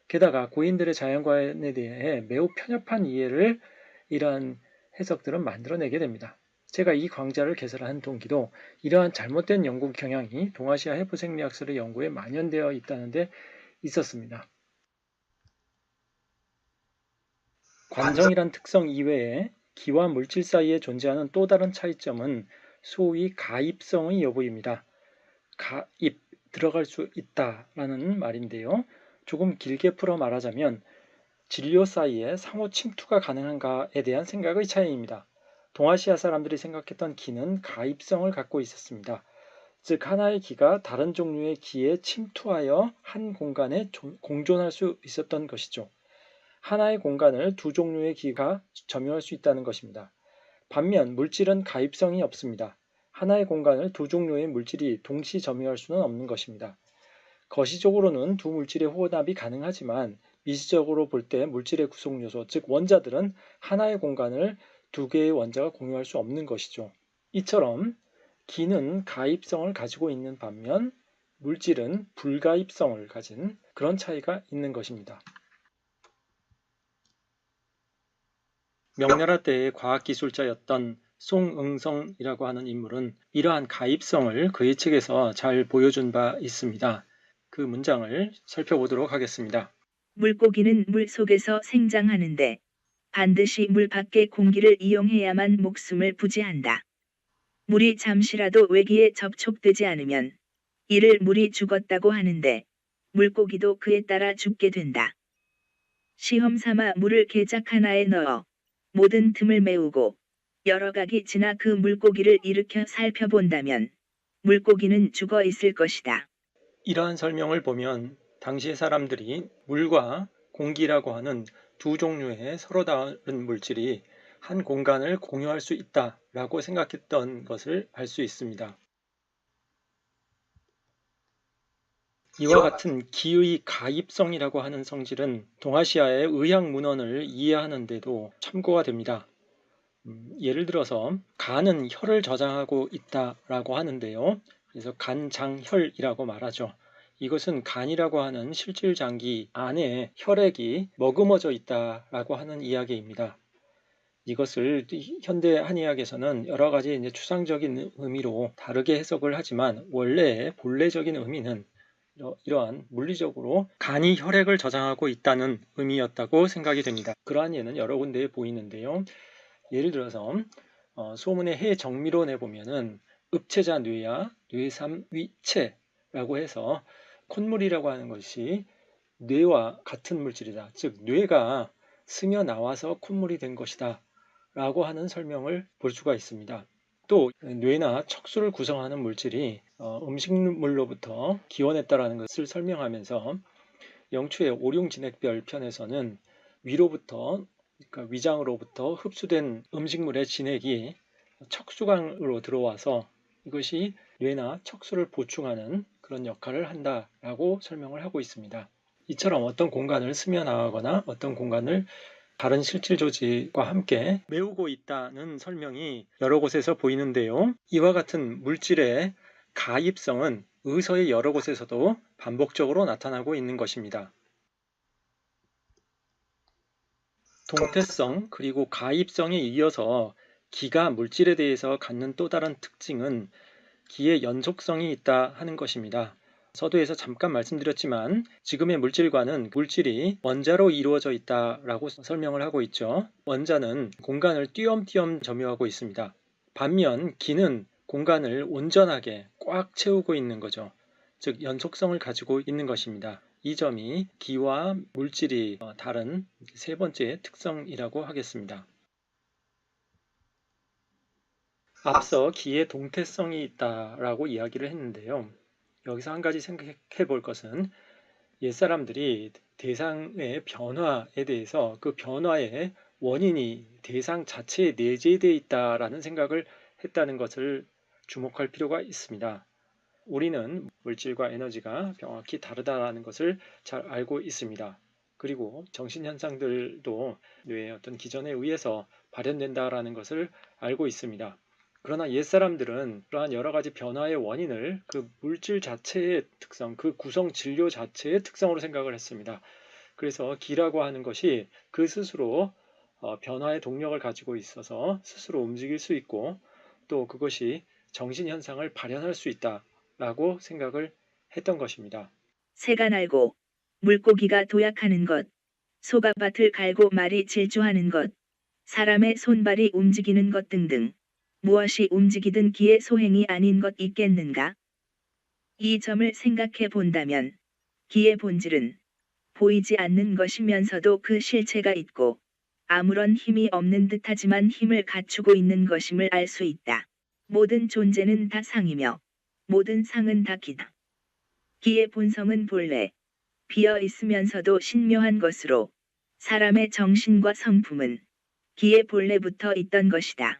게다가 고인들의 자연과에 대해 매우 편협한 이해를 이러한 해석들은 만들어내게 됩니다. 제가 이 강좌를 개설한 동기도 이러한 잘못된 연구 경향이 동아시아 해부 생리학설의 연구에 만연되어 있다는 데 있었습니다. 관성이란 특성 이외에 기와 물질 사이에 존재하는 또 다른 차이점은 소위 가입성의 여부입니다. 가입, 들어갈 수 있다라는 말인데요. 조금 길게 풀어 말하자면 진료 사이에 상호 침투가 가능한가에 대한 생각의 차이입니다. 동아시아 사람들이 생각했던 기는 가입성을 갖고 있었습니다. 즉 하나의 기가 다른 종류의 기에 침투하여 한 공간에 공존할 수 있었던 것이죠. 하나의 공간을 두 종류의 기가 점유할 수 있다는 것입니다. 반면 물질은 가입성이 없습니다. 하나의 공간을 두 종류의 물질이 동시 점유할 수는 없는 것입니다. 거시적으로는 두 물질의 혼합이 가능하지만 미시적으로 볼 때 물질의 구성 요소, 즉 원자들은 하나의 공간을 두 개의 원자가 공유할 수 없는 것이죠. 이처럼 기는 가입성을 가지고 있는 반면 물질은 불가입성을 가진 그런 차이가 있는 것입니다. 명나라 때의 과학기술자였던 송응성이라고 하는 인물은 이러한 가입성을 그의 책에서 잘 보여준 바 있습니다. 그 문장을 살펴보도록 하겠습니다. 물고기는 물 속에서 생장하는데 반드시 물 밖의 공기를 이용해야만 목숨을 부지한다. 물이 잠시라도 외기에 접촉되지 않으면 이를 물이 죽었다고 하는데 물고기도 그에 따라 죽게 된다. 시험 삼아 물을 개작 하나에 넣어 모든 틈을 메우고 여러 각이 지나 그 물고기를 일으켜 살펴본다면 물고기는 죽어 있을 것이다. 이러한 설명을 보면 당시의 사람들이 물과 공기라고 하는 두 종류의 서로 다른 물질이 한 공간을 공유할 수 있다라고 생각했던 것을 알 수 있습니다. 이와 같은 기의 가입성이라고 하는 성질은 동아시아의 의학 문헌을 이해하는 데도 참고가 됩니다. 예를 들어서 간은 혈을 저장하고 있다라고 하는데요. 그래서 간장혈이라고 말하죠. 이것은 간이라고 하는 실질장기 안에 혈액이 머금어져 있다라고 하는 이야기입니다. 이것을 현대 한의학에서는 여러 가지 추상적인 의미로 다르게 해석을 하지만 원래의 본래적인 의미는 이러한 물리적으로 간이 혈액을 저장하고 있다는 의미였다고 생각이 됩니다. 그러한 예는 여러 군데에 보이는데요. 예를 들어서 소문의 해정미론에 보면은 읍체자 뇌야 뇌삼위체라고 해서 콧물이라고 하는 것이 뇌와 같은 물질이다. 즉 뇌가 스며 나와서 콧물이 된 것이다 라고 하는 설명을 볼 수가 있습니다. 또 뇌나 척수를 구성하는 물질이 음식물로부터 기원했다라는 것을 설명하면서 영추의 오룡진액별 편에서는 위로부터 그러니까 위장으로부터 흡수된 음식물의 진액이 척수관으로 들어와서 이것이 뇌나 척수를 보충하는 그런 역할을 한다라고 설명을 하고 있습니다. 이처럼 어떤 공간을 스며 나가거나 어떤 공간을 다른 실질 조직과 함께 메우고 있다는 설명이 여러 곳에서 보이는데요. 이와 같은 물질의 가입성은 의서의 여러 곳에서도 반복적으로 나타나고 있는 것입니다. 동태성 그리고 가입성에 이어서 기가 물질에 대해서 갖는 또 다른 특징은 기의 연속성이 있다 하는 것입니다. 서두에서 잠깐 말씀드렸지만 지금의 물질과는 물질이 원자로 이루어져 있다라고 설명을 하고 있죠. 원자는 공간을 띄엄띄엄 점유하고 있습니다. 반면 기는 공간을 온전하게 꽉 채우고 있는 거죠. 즉 연속성을 가지고 있는 것입니다. 이 점이 기와 물질이 다른 세 번째 특성이라고 하겠습니다. 앞서 기에 동태성이 있다라고 이야기를 했는데요. 여기서 한 가지 생각해 볼 것은 옛사람들이 대상의 변화에 대해서 그 변화의 원인이 대상 자체에 내재되어 있다라는 생각을 했다는 것을 주목할 필요가 있습니다. 우리는 물질과 에너지가 명확히 다르다는 것을 잘 알고 있습니다. 그리고 정신현상들도 뇌의 어떤 기전에 의해서 발현된다라는 것을 알고 있습니다. 그러나 옛사람들은 그러한 여러 가지 변화의 원인을 그 물질 자체의 특성, 그 구성 진료 자체의 특성으로 생각을 했습니다. 그래서 기라고 하는 것이 그 스스로 변화의 동력을 가지고 있어서 스스로 움직일 수 있고 또 그것이 정신현상을 발현할 수 있다라고 생각을 했던 것입니다. 새가 날고 물고기가 도약하는 것, 소가 밭을 갈고 말이 질주하는 것, 사람의 손발이 움직이는 것 등등 무엇이 움직이든 기의 소행이 아닌 것 있겠는가? 이 점을 생각해 본다면 기의 본질은 보이지 않는 것이면서도 그 실체가 있고 아무런 힘이 없는 듯하지만 힘을 갖추고 있는 것임을 알 수 있다. 모든 존재는 다 상이며 모든 상은 다 기다. 기의 본성은 본래 비어 있으면서도 신묘한 것으로 사람의 정신과 성품은 기의 본래부터 있던 것이다.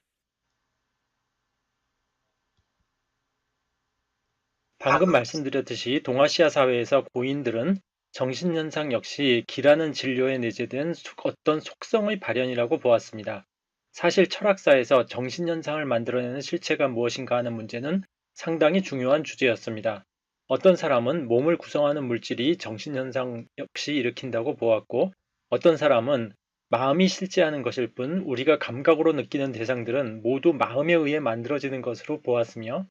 방금 말씀드렸듯이 동아시아 사회에서 고인들은 정신현상 역시 기라는 진료에 내재된 어떤 속성의 발현이라고 보았습니다. 사실 철학사에서 정신현상을 만들어내는 실체가 무엇인가 하는 문제는 상당히 중요한 주제였습니다. 어떤 사람은 몸을 구성하는 물질이 정신현상 역시 일으킨다고 보았고 어떤 사람은 마음이 실제하는 것일 뿐 우리가 감각으로 느끼는 대상들은 모두 마음에 의해 만들어지는 것으로 보았으며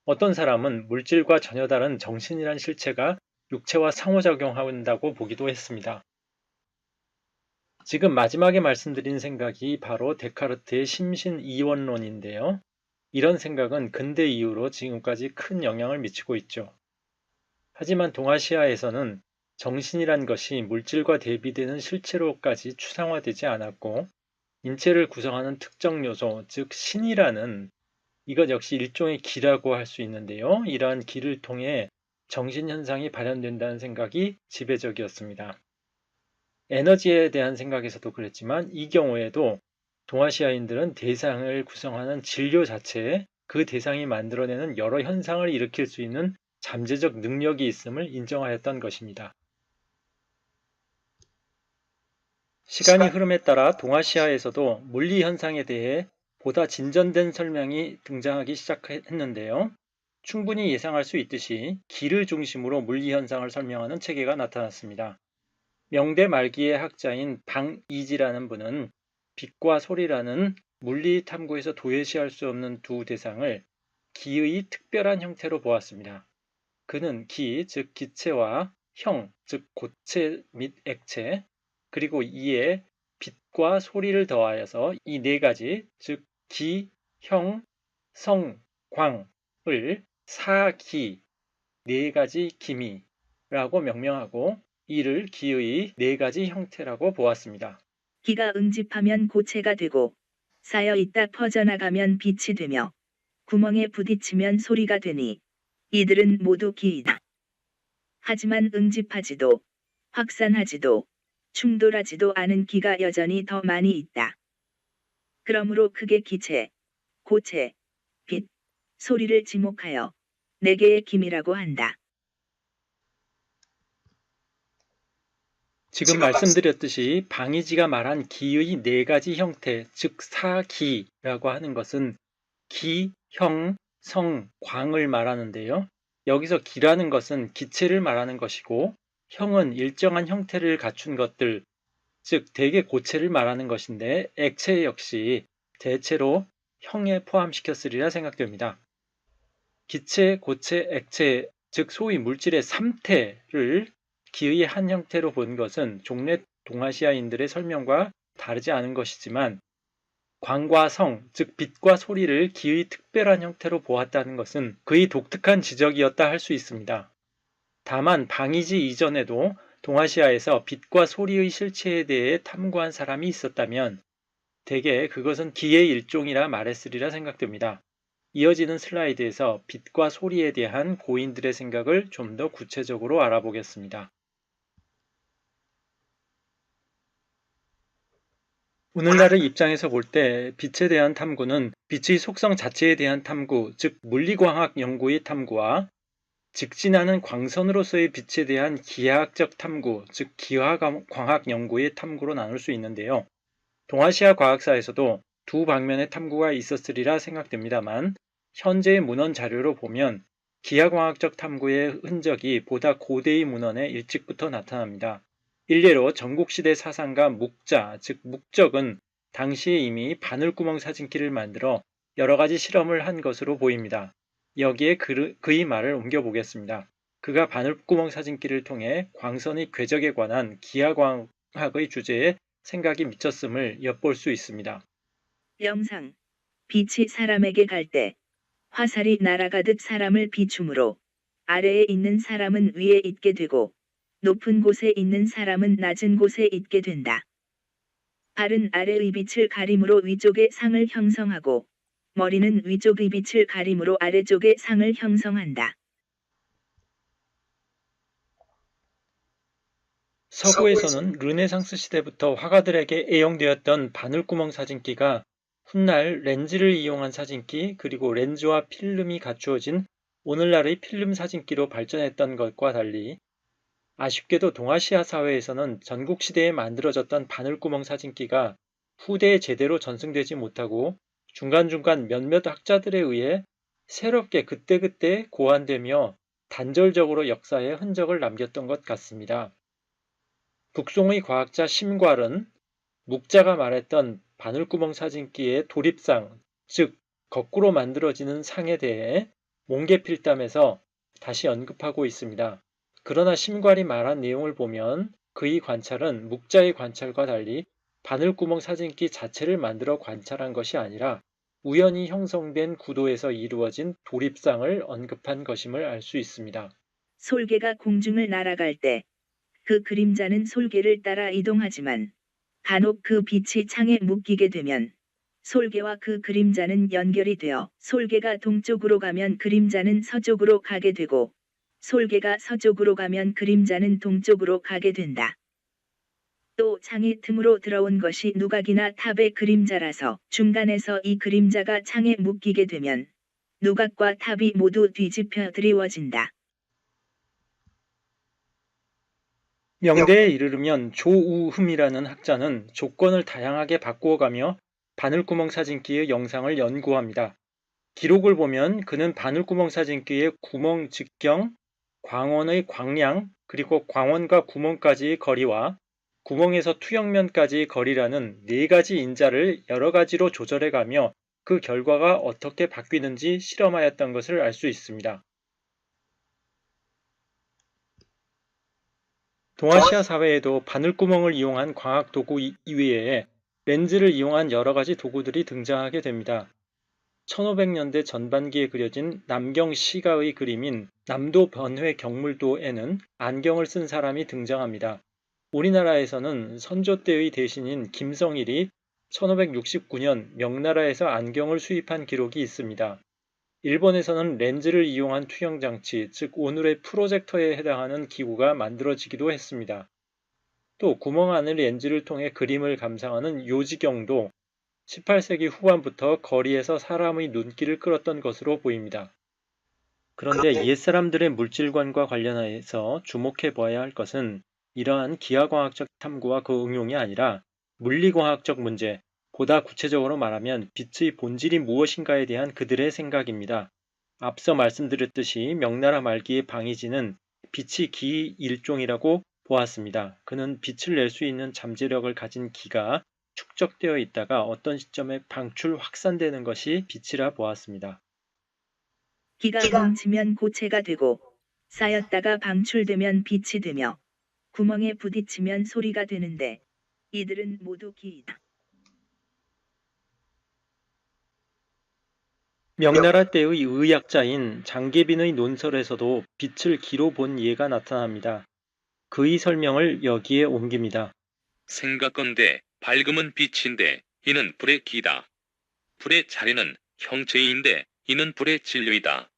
어떤 사람은 물질과 전혀 다른 정신이란 실체가 육체와 상호작용한다고 보기도 했습니다. 지금 마지막에 말씀드린 생각이 바로 데카르트의 심신이원론인데요. 이런 생각은 근대 이후로 지금까지 큰 영향을 미치고 있죠. 하지만 동아시아에서는 정신이란 것이 물질과 대비되는 실체로까지 추상화되지 않았고 인체를 구성하는 특정 요소, 즉 신이라는 이것 역시 일종의 기라고 할 수 있는데요. 이러한 기를 통해 정신현상이 발현된다는 생각이 지배적이었습니다. 에너지에 대한 생각에서도 그랬지만 이 경우에도 동아시아인들은 대상을 구성하는 진료 자체에 그 대상이 만들어내는 여러 현상을 일으킬 수 있는 잠재적 능력이 있음을 인정하였던 것입니다. 시간이 흐름에 따라 동아시아에서도 물리 현상에 대해 보다 진전된 설명이 등장하기 시작했는데요. 충분히 예상할 수 있듯이 기를 중심으로 물리 현상을 설명하는 체계가 나타났습니다. 명대 말기의 학자인 방이지라는 분은 빛과 소리라는 물리 탐구에서 도외시할 수 없는 두 대상을 기의 특별한 형태로 보았습니다. 그는 기, 즉 기체와 형, 즉 고체 및 액체, 그리고 이에 빛과 소리를 더하여서 이 네 가지, 즉 기, 형, 성, 광을 사기, 네 가지 기미라고 명명하고 이를 기의 네 가지 형태라고 보았습니다. 기가 응집하면 고체가 되고 쌓여 있다 퍼져나가면 빛이 되며 구멍에 부딪히면 소리가 되니 이들은 모두 기이다. 하지만 응집하지도 확산하지도 충돌하지도 않은 기가 여전히 더 많이 있다. 그러므로 크게 기체, 고체, 빛, 소리를 지목하여 네 개의 기미라고 한다. 지금 말씀드렸듯이 방이지가 말한 기의 네 가지 형태, 즉 사기라고 하는 것은 기, 형, 성, 광을 말하는데요. 여기서 기라는 것은 기체를 말하는 것이고 형은 일정한 형태를 갖춘 것들, 즉 대개 고체를 말하는 것인데 액체 역시 대체로 형에 포함시켰으리라 생각됩니다. 기체, 고체, 액체, 즉 소위 물질의 3태를 기의 한 형태로 본 것은 종래 동아시아인들의 설명과 다르지 않은 것이지만 광과 성, 즉 빛과 소리를 기의 특별한 형태로 보았다는 것은 그의 독특한 지적이었다 할 수 있습니다. 다만 방이지 이전에도 동아시아에서 빛과 소리의 실체에 대해 탐구한 사람이 있었다면 대개 그것은 기의 일종이라 말했으리라 생각됩니다. 이어지는 슬라이드에서 빛과 소리에 대한 고인들의 생각을 좀 더 구체적으로 알아보겠습니다. 오늘날의 입장에서 볼 때 빛에 대한 탐구는 빛의 속성 자체에 대한 탐구, 즉 물리광학 연구의 탐구와 직진하는 광선으로서의 빛에 대한 기하학적 탐구, 즉 기하광학 연구의 탐구로 나눌 수 있는데요. 동아시아 과학사에서도 두 방면의 탐구가 있었으리라 생각됩니다만 현재의 문헌 자료로 보면 기하광학적 탐구의 흔적이 보다 고대의 문헌에 일찍부터 나타납니다. 일례로 전국시대 사상가 묵자, 즉 묵적은 당시에 이미 바늘구멍 사진기를 만들어 여러 가지 실험을 한 것으로 보입니다. 여기에 그의 말을 옮겨보겠습니다. 그가 바늘구멍 사진기를 통해 광선의 궤적에 관한 기하광학의 주제에 생각이 미쳤음을 엿볼 수 있습니다. 영상. 빛이 사람에게 갈 때 화살이 날아가듯 사람을 비추므로 아래에 있는 사람은 위에 있게 되고 높은 곳에 있는 사람은 낮은 곳에 있게 된다. 발은 아래의 빛을 가림으로 위쪽의 상을 형성하고 머리는 위쪽의 빛을 가림으로 아래쪽의 상을 형성한다. 서구에서는 르네상스 시대부터 화가들에게 애용되었던 바늘구멍 사진기가 훗날 렌즈를 이용한 사진기 그리고 렌즈와 필름이 갖추어진 오늘날의 필름 사진기로 발전했던 것과 달리 아쉽게도 동아시아 사회에서는 전국시대에 만들어졌던 바늘구멍 사진기가 후대에 제대로 전승되지 못하고 중간중간 몇몇 학자들에 의해 새롭게 그때그때 고안되며 단절적으로 역사에 흔적을 남겼던 것 같습니다. 북송의 과학자 심괄은 묵자가 말했던 바늘구멍 사진기의 도립상, 즉 거꾸로 만들어지는 상에 대해 몽개필담에서 다시 언급하고 있습니다. 그러나 심괄이 말한 내용을 보면 그의 관찰은 묵자의 관찰과 달리 바늘구멍 사진기 자체를 만들어 관찰한 것이 아니라 우연히 형성된 구도에서 이루어진 도립상을 언급한 것임을 알 수 있습니다. 솔개가 공중을 날아갈 때 그 그림자는 솔개를 따라 이동하지만 간혹 그 빛이 창에 묶이게 되면 솔개와 그 그림자는 연결이 되어 솔개가 동쪽으로 가면 그림자는 서쪽으로 가게 되고 솔개가 서쪽으로 가면 그림자는 동쪽으로 가게 된다. 또 창의 틈으로 들어온 것이 누각이나 탑의 그림자라서 중간에서 이 그림자가 창에 묶이게 되면 누각과 탑이 모두 뒤집혀 드리워진다. 명대에 이르르면 조우흠이라는 학자는 조건을 다양하게 바꾸어가며 바늘구멍 사진기의 영상을 연구합니다. 기록을 보면 그는 바늘구멍 사진기의 구멍 직경, 광원의 광량, 그리고 광원과 구멍까지의 거리와 구멍에서 투영면까지의 거리라는 4가지 인자를 여러 가지로 조절해가며 그 결과가 어떻게 바뀌는지 실험하였던 것을 알 수 있습니다. 동아시아 사회에도 바늘구멍을 이용한 광학 도구 이외에 렌즈를 이용한 여러 가지 도구들이 등장하게 됩니다. 1500년대 전반기에 그려진 남경 시가의 그림인 남도 변회 경물도에는 안경을 쓴 사람이 등장합니다. 우리나라에서는 선조 때의 대신인 김성일이 1569년 명나라에서 안경을 수입한 기록이 있습니다. 일본에서는 렌즈를 이용한 투영장치, 즉 오늘의 프로젝터에 해당하는 기구가 만들어지기도 했습니다. 또 구멍 안의 렌즈를 통해 그림을 감상하는 요지경도 18세기 후반부터 거리에서 사람의 눈길을 끌었던 것으로 보입니다. 그런데 옛사람들의 물질관과 관련해서 주목해 보아야 할 것은 이러한 기하광학적 탐구와 그 응용이 아니라 물리광학적 문제, 보다 구체적으로 말하면 빛의 본질이 무엇인가에 대한 그들의 생각입니다. 앞서 말씀드렸듯이 명나라 말기의 방이진은 빛이 기 일종이라고 보았습니다. 그는 빛을 낼 수 있는 잠재력을 가진 기가 축적되어 있다가 어떤 시점에 방출 확산되는 것이 빛이라 보았습니다. 기가 뭉치면 고체가 되고 쌓였다가 방출되면 빛이 되며 구멍에 부딪히면 소리가 되는데 이들은 모두 기이다. 명나라 때의 의학자인 장계빈의 논설에서도 빛을 기로 본 예가 나타납니다. 그의 설명을 여기에 옮깁니다. 생각건대 밝음은 빛인데 이는 불의 기다. 불의 자리는 형체인데 이는 불의 진료이다.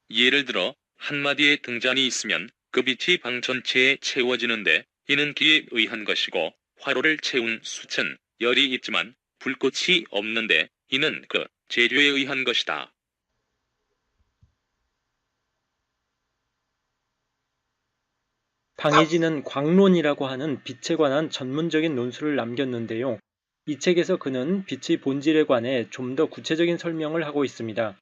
예를 들어 한마디의 등잔이 있으면 그 빛이 방 전체에 채워지는데 이는 기에 의한 것이고, 화로를 채운 숯은 열이 있지만 불꽃이 없는데 이는 그 재료에 의한 것이다. 방해진은 광론이라고 하는 빛에 관한 전문적인 논술을 남겼는데요. 이 책에서 그는 빛의 본질에 관해 좀 더 구체적인 설명을 하고 있습니다.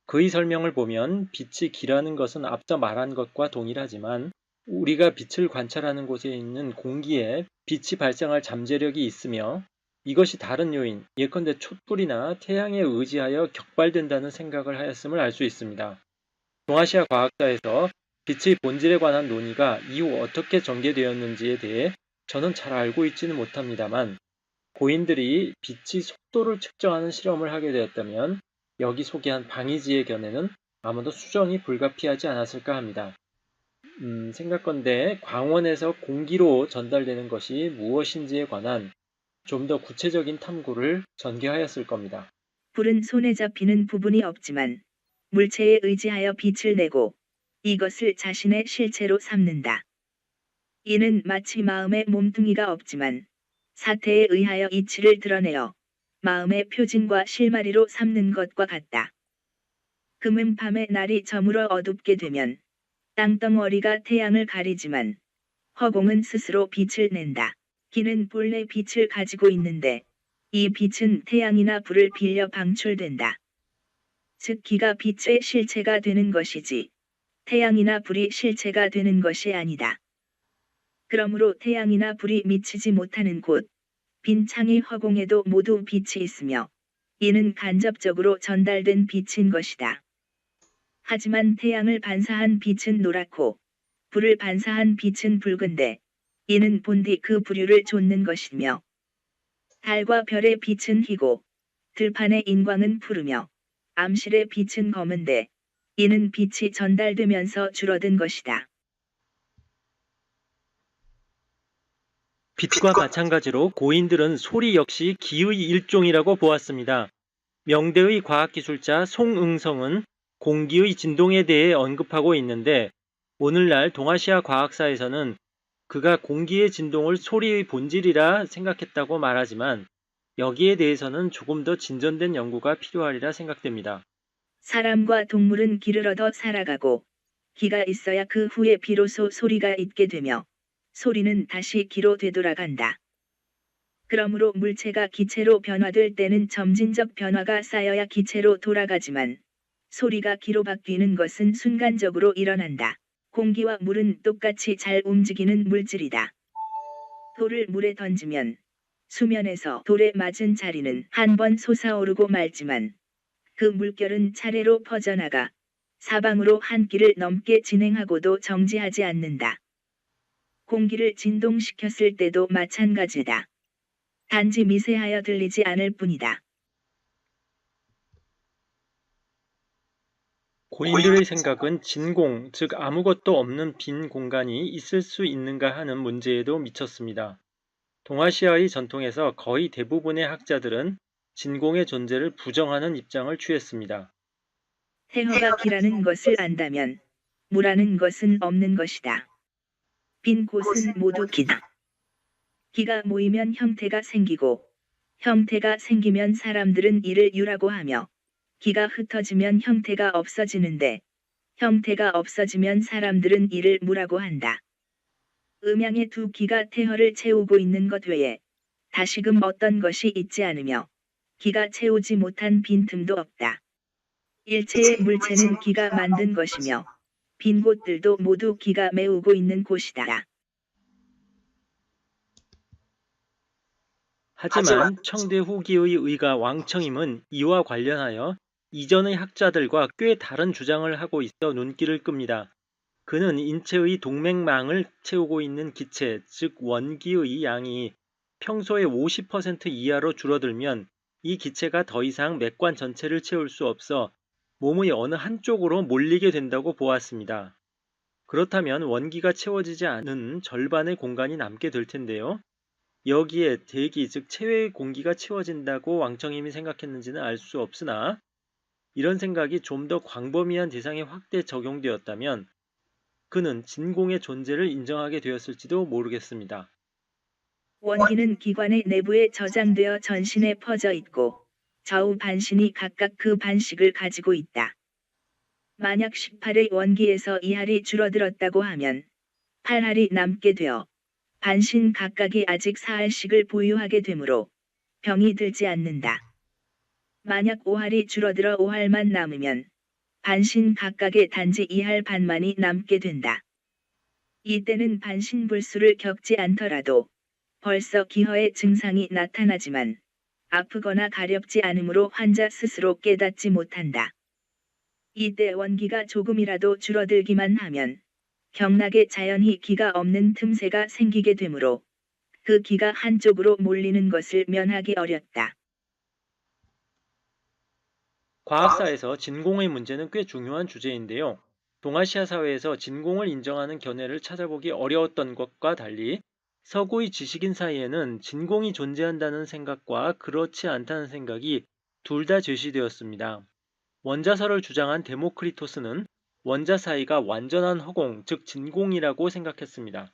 그의 설명을 보면 빛이 기라는 것은 앞서 말한 것과 동일하지만 우리가 빛을 관찰하는 곳에 있는 공기에 빛이 발생할 잠재력이 있으며 이것이 다른 요인, 예컨대 촛불이나 태양에 의지하여 격발된다는 생각을 하였음을 알 수 있습니다. 동아시아 과학사에서 빛의 본질에 관한 논의가 이후 어떻게 전개되었는지에 대해 저는 잘 알고 있지는 못합니다만, 고인들이 빛의 속도를 측정하는 실험을 하게 되었다면 여기 소개한 방이지의 견해는 아마도 수정이 불가피하지 않았을까 합니다. 생각건대 광원에서 공기로 전달되는 것이 무엇인지에 관한 좀 더 구체적인 탐구를 전개하였을 겁니다. 불은 손에 잡히는 부분이 없지만 물체에 의지하여 빛을 내고 이것을 자신의 실체로 삼는다. 이는 마치 마음에 몸뚱이가 없지만 사태에 의하여 이치를 드러내어 마음의 표징과 실마리로 삼는 것과 같다. 금은 밤에 날이 저물어 어둡게 되면 땅덩어리가 태양을 가리지만 허공은 스스로 빛을 낸다. 기는 본래 빛을 가지고 있는데 이 빛은 태양이나 불을 빌려 방출된다. 즉 기가 빛의 실체가 되는 것이지 태양이나 불이 실체가 되는 것이 아니다. 그러므로 태양이나 불이 미치지 못하는 곳, 빈 창의 허공에도 모두 빛이 있으며 이는 간접적으로 전달된 빛인 것이다. 하지만 태양을 반사한 빛은 노랗고 불을 반사한 빛은 붉은데 이는 본디 그 부류를 좇는 것이며, 달과 별의 빛은 희고 들판의 인광은 푸르며 암실의 빛은 검은데 이는 빛이 전달되면서 줄어든 것이다. 빛과 마찬가지로 고인들은 소리 역시 기의 일종이라고 보았습니다. 명대의 과학기술자 송응성은 공기의 진동에 대해 언급하고 있는데, 오늘날 동아시아 과학사에서는 그가 공기의 진동을 소리의 본질이라 생각했다고 말하지만 여기에 대해서는 조금 더 진전된 연구가 필요하리라 생각됩니다. 사람과 동물은 기를 얻어 살아가고 기가 있어야 그 후에 비로소 소리가 있게 되며 소리는 다시 기로 되돌아간다. 그러므로 물체가 기체로 변화될 때는 점진적 변화가 쌓여야 기체로 돌아가지만 소리가 기로 바뀌는 것은 순간적으로 일어난다. 공기와 물은 똑같이 잘 움직이는 물질이다. 돌을 물에 던지면 수면에서 돌에 맞은 자리는 한 번 솟아오르고 말지만 그 물결은 차례로 퍼져나가 사방으로 한 끼를 넘게 진행하고도 정지하지 않는다. 공기를 진동시켰을 때도 마찬가지다. 단지 미세하여 들리지 않을 뿐이다. 고인들의 생각은 진공, 즉 아무것도 없는 빈 공간이 있을 수 있는가 하는 문제에도 미쳤습니다. 동아시아의 전통에서 거의 대부분의 학자들은 진공의 존재를 부정하는 입장을 취했습니다. 태허가 기라는 것을 안다면 무라는 것은 없는 것이다. 빈 곳은 모두 기다. 기가 모이면 형태가 생기고 형태가 생기면 사람들은 이를 유라고 하며 기가 흩어지면 형태가 없어지는데 형태가 없어지면 사람들은 이를 무라고 한다. 음양의 두 기가 태허를 채우고 있는 것 외에 다시금 어떤 것이 있지 않으며 기가 채우지 못한 빈틈도 없다. 일체의 물체는 기가 만든 것이며 빈 곳들도 모두 기가 메우고 있는 곳이다. 하지만 청대 후기의 의가 왕청임은 이와 관련하여 이전의 학자들과 꽤 다른 주장을 하고 있어 눈길을 끕니다. 그는 인체의 동맥망을 채우고 있는 기체, 즉 원기의 양이 평소의 50% 이하로 줄어들면 이 기체가 더 이상 맥관 전체를 채울 수 없어 몸의 어느 한쪽으로 몰리게 된다고 보았습니다. 그렇다면 원기가 채워지지 않은 절반의 공간이 남게 될 텐데요. 여기에 대기, 즉 체외의 공기가 채워진다고 왕청임이 생각했는지는 알 수 없으나 이런 생각이 좀 더 광범위한 대상에 확대 적용되었다면 그는 진공의 존재를 인정하게 되었을지도 모르겠습니다. 원기는 기관의 내부에 저장되어 전신에 퍼져 있고 좌우 반신이 각각 그 반씩을 가지고 있다. 만약 18의 원기에서 2할이 줄어들었다고 하면 8할이 남게 되어 반신 각각이 아직 4할씩을 보유하게 되므로 병이 들지 않는다. 만약 5할이 줄어들어 5할만 남으면 반신 각각의 단지 2할 반만이 남게 된다. 이때는 반신불수를 겪지 않더라도 벌써 기허의 증상이 나타나지만 아프거나 가렵지 않으므로 환자 스스로 깨닫지 못한다. 이때 원기가 조금이라도 줄어들기만 하면 경락에 자연히 기가 없는 틈새가 생기게 되므로 그 기가 한쪽으로 몰리는 것을 면하기 어렵다. 과학사에서 진공의 문제는 꽤 중요한 주제인데요. 동아시아 사회에서 진공을 인정하는 견해를 찾아보기 어려웠던 것과 달리 서구의 지식인 사이에는 진공이 존재한다는 생각과 그렇지 않다는 생각이 둘 다 제시되었습니다. 원자설을 주장한 데모크리토스는 원자 사이가 완전한 허공, 즉 진공이라고 생각했습니다.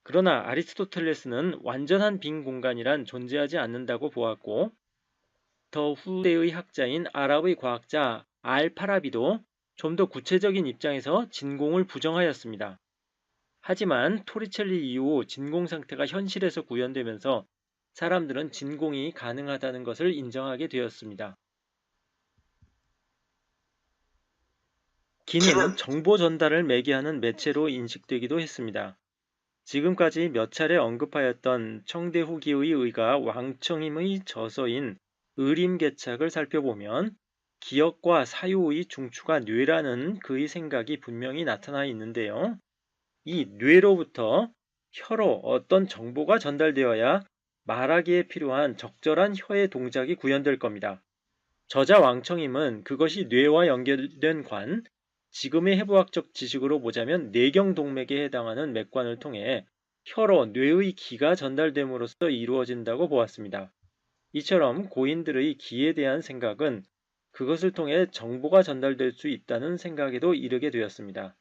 그러나 아리스토텔레스는 완전한 빈 공간이란 존재하지 않는다고 보았고, 더 후대의 학자인 아랍의 과학자 알파라비도 좀 더 구체적인 입장에서 진공을 부정하였습니다. 하지만 토리첼리 이후 진공 상태가 현실에서 구현되면서 사람들은 진공이 가능하다는 것을 인정하게 되었습니다. 기는 정보 전달을 매개하는 매체로 인식되기도 했습니다. 지금까지 몇 차례 언급하였던 청대후기의 의가 왕청임의 저서인 의림개착을 살펴보면 기억과 사유의 중추가 뇌라는 그의 생각이 분명히 나타나 있는데요. 이 뇌로부터 혀로 어떤 정보가 전달되어야 말하기에 필요한 적절한 혀의 동작이 구현될 겁니다. 저자 왕청임은 그것이 뇌와 연결된 관, 지금의 해부학적 지식으로 보자면 뇌경동맥에 해당하는 맥관을 통해 혀로 뇌의 기가 전달됨으로써 이루어진다고 보았습니다. 이처럼 고인들의 기에 대한 생각은 그것을 통해 정보가 전달될 수 있다는 생각에도 이르게 되었습니다.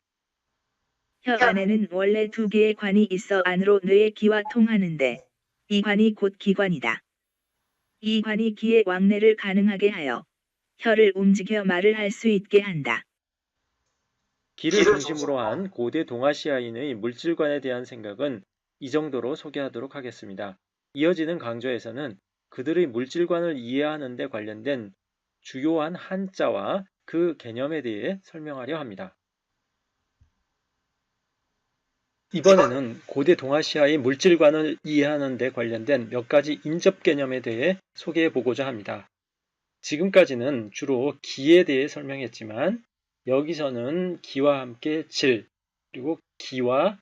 혀 안에는 원래 2개의 관이 있어 안으로 뇌의 기와 통하는데 이 관이 곧 기관이다. 이 관이 기의 왕래를 가능하게 하여 혀를 움직여 말을 할 수 있게 한다. 기를 중심으로 한 고대 동아시아인의 물질관에 대한 생각은 이 정도로 소개하도록 하겠습니다. 이어지는 강좌에서는 그들의 물질관을 이해하는 데 관련된 주요한 한자와 그 개념에 대해 설명하려 합니다. 이번에는 고대 동아시아의 물질관을 이해하는 데 관련된 몇 가지 인접 개념에 대해 소개해 보고자 합니다. 지금까지는 주로 기에 대해 설명했지만 여기서는 기와 함께 질, 그리고 기와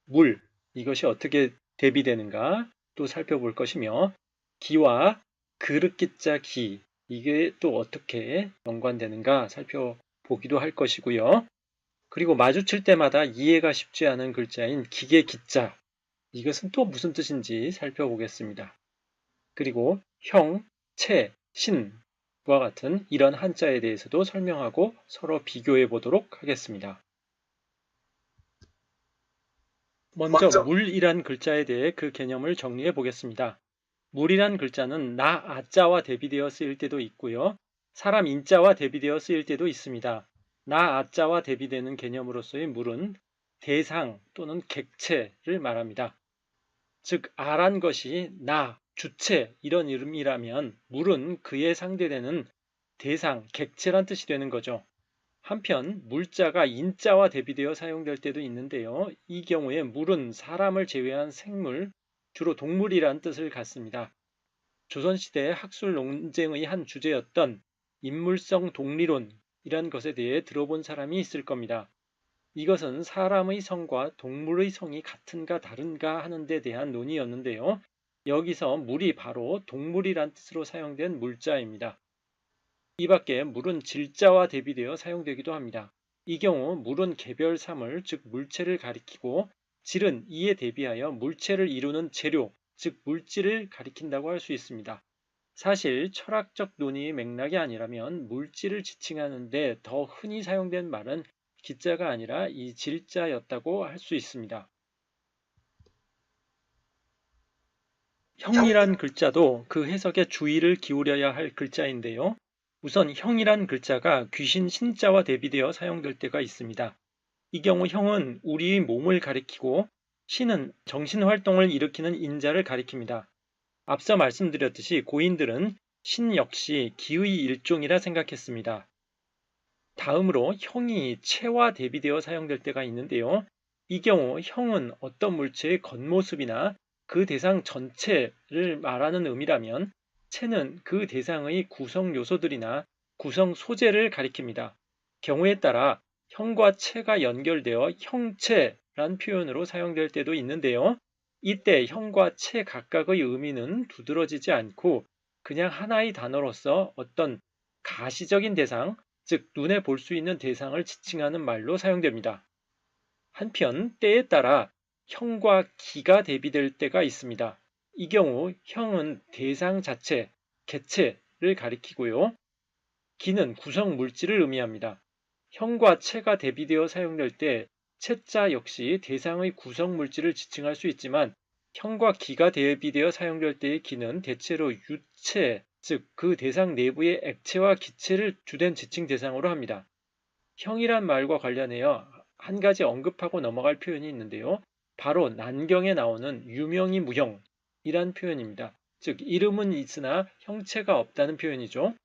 물, 이것이 어떻게 대비되는가 또 살펴볼 것이며 기와 그릇기자 기, 이게 또 어떻게 연관되는가 살펴보기도 할 것이고요. 그리고 마주칠 때마다 이해가 쉽지 않은 글자인 기계 기자, 이것은 또 무슨 뜻인지 살펴보겠습니다. 그리고 형, 채, 신과 같은 이런 한자에 대해서도 설명하고 서로 비교해 보도록 하겠습니다. 먼저 물이란 글자에 대해 그 개념을 정리해 보겠습니다. 물이란 글자는 나 아자와 대비되어 쓰일 때도 있고요. 사람 인자와 대비되어 쓰일 때도 있습니다. 나 아자와 대비되는 개념으로서의 물은 대상 또는 객체를 말합니다. 즉 아란 것이 나, 주체 이런 이름이라면 물은 그에 상대되는 대상, 객체란 뜻이 되는 거죠. 한편 물자가 인자와 대비되어 사용될 때도 있는데요. 이 경우에 물은 사람을 제외한 생물, 주로 동물이란 뜻을 갖습니다. 조선시대 학술 논쟁의 한 주제였던 인물성 동리론이란 것에 대해 들어본 사람이 있을 겁니다. 이것은 사람의 성과 동물의 성이 같은가 다른가 하는 데 대한 논의였는데요. 여기서 물이 바로 동물이란 뜻으로 사용된 물자입니다. 이 밖에 물은 질자와 대비되어 사용되기도 합니다. 이 경우 물은 개별 사물, 즉 물체를 가리키고 질은 이에 대비하여 물체를 이루는 재료, 즉 물질을 가리킨다고 할 수 있습니다. 사실 철학적 논의의 맥락이 아니라면 물질을 지칭하는 데 더 흔히 사용된 말은 기자가 아니라 이 질자였다고 할 수 있습니다. 형이란 글자도 그 해석에 주의를 기울여야 할 글자인데요. 우선 형이란 글자가 귀신 신자와 대비되어 사용될 때가 있습니다. 이 경우 형은 우리의 몸을 가리키고 신은 정신활동을 일으키는 인자를 가리킵니다. 앞서 말씀드렸듯이 고인들은 신 역시 기의 일종이라 생각했습니다. 다음으로 형이 체와 대비되어 사용될 때가 있는데요. 이 경우 형은 어떤 물체의 겉모습이나 그 대상 전체를 말하는 의미라면 체는 그 대상의 구성 요소들이나 구성 소재를 가리킵니다. 경우에 따라 형과 체가 연결되어 형체란 표현으로 사용될 때도 있는데요. 이때 형과 체 각각의 의미는 두드러지지 않고 그냥 하나의 단어로서 어떤 가시적인 대상, 즉 눈에 볼 수 있는 대상을 지칭하는 말로 사용됩니다. 한편 때에 따라 형과 기가 대비될 때가 있습니다. 이 경우 형은 대상 자체, 개체를 가리키고요. 기는 구성 물질을 의미합니다. 형과 체가 대비되어 사용될 때 체자 역시 대상의 구성 물질을 지칭할 수 있지만 형과 기가 대비되어 사용될 때의 기는 대체로 유체, 즉 그 대상 내부의 액체와 기체를 주된 지칭 대상으로 합니다. 형이란 말과 관련하여 한 가지 언급하고 넘어갈 표현이 있는데요. 바로 난경에 나오는 유명이 무형이란 표현입니다. 즉 이름은 있으나 형체가 없다는 표현이죠.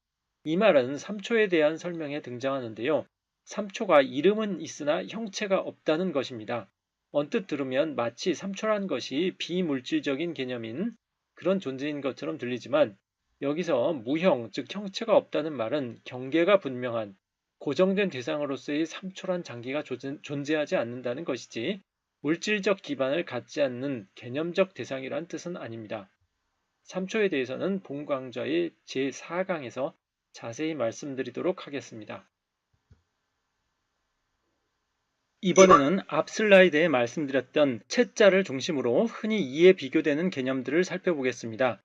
이 말은 삼초에 대한 설명에 등장하는데요. 삼초가 이름은 있으나 형체가 없다는 것입니다. 언뜻 들으면 마치 삼초란 것이 비물질적인 개념인 그런 존재인 것처럼 들리지만 여기서 무형, 즉 형체가 없다는 말은 경계가 분명한 고정된 대상으로서의 삼초란 장기가 존재하지 않는다는 것이지 물질적 기반을 갖지 않는 개념적 대상이란 뜻은 아닙니다. 삼초에 대해서는 본 강좌의 제4강에서 자세히 말씀드리도록 하겠습니다. 이번에는 앞 슬라이드에 말씀드렸던 체자를 중심으로 흔히 이에 비교되는 개념들을 살펴보겠습니다.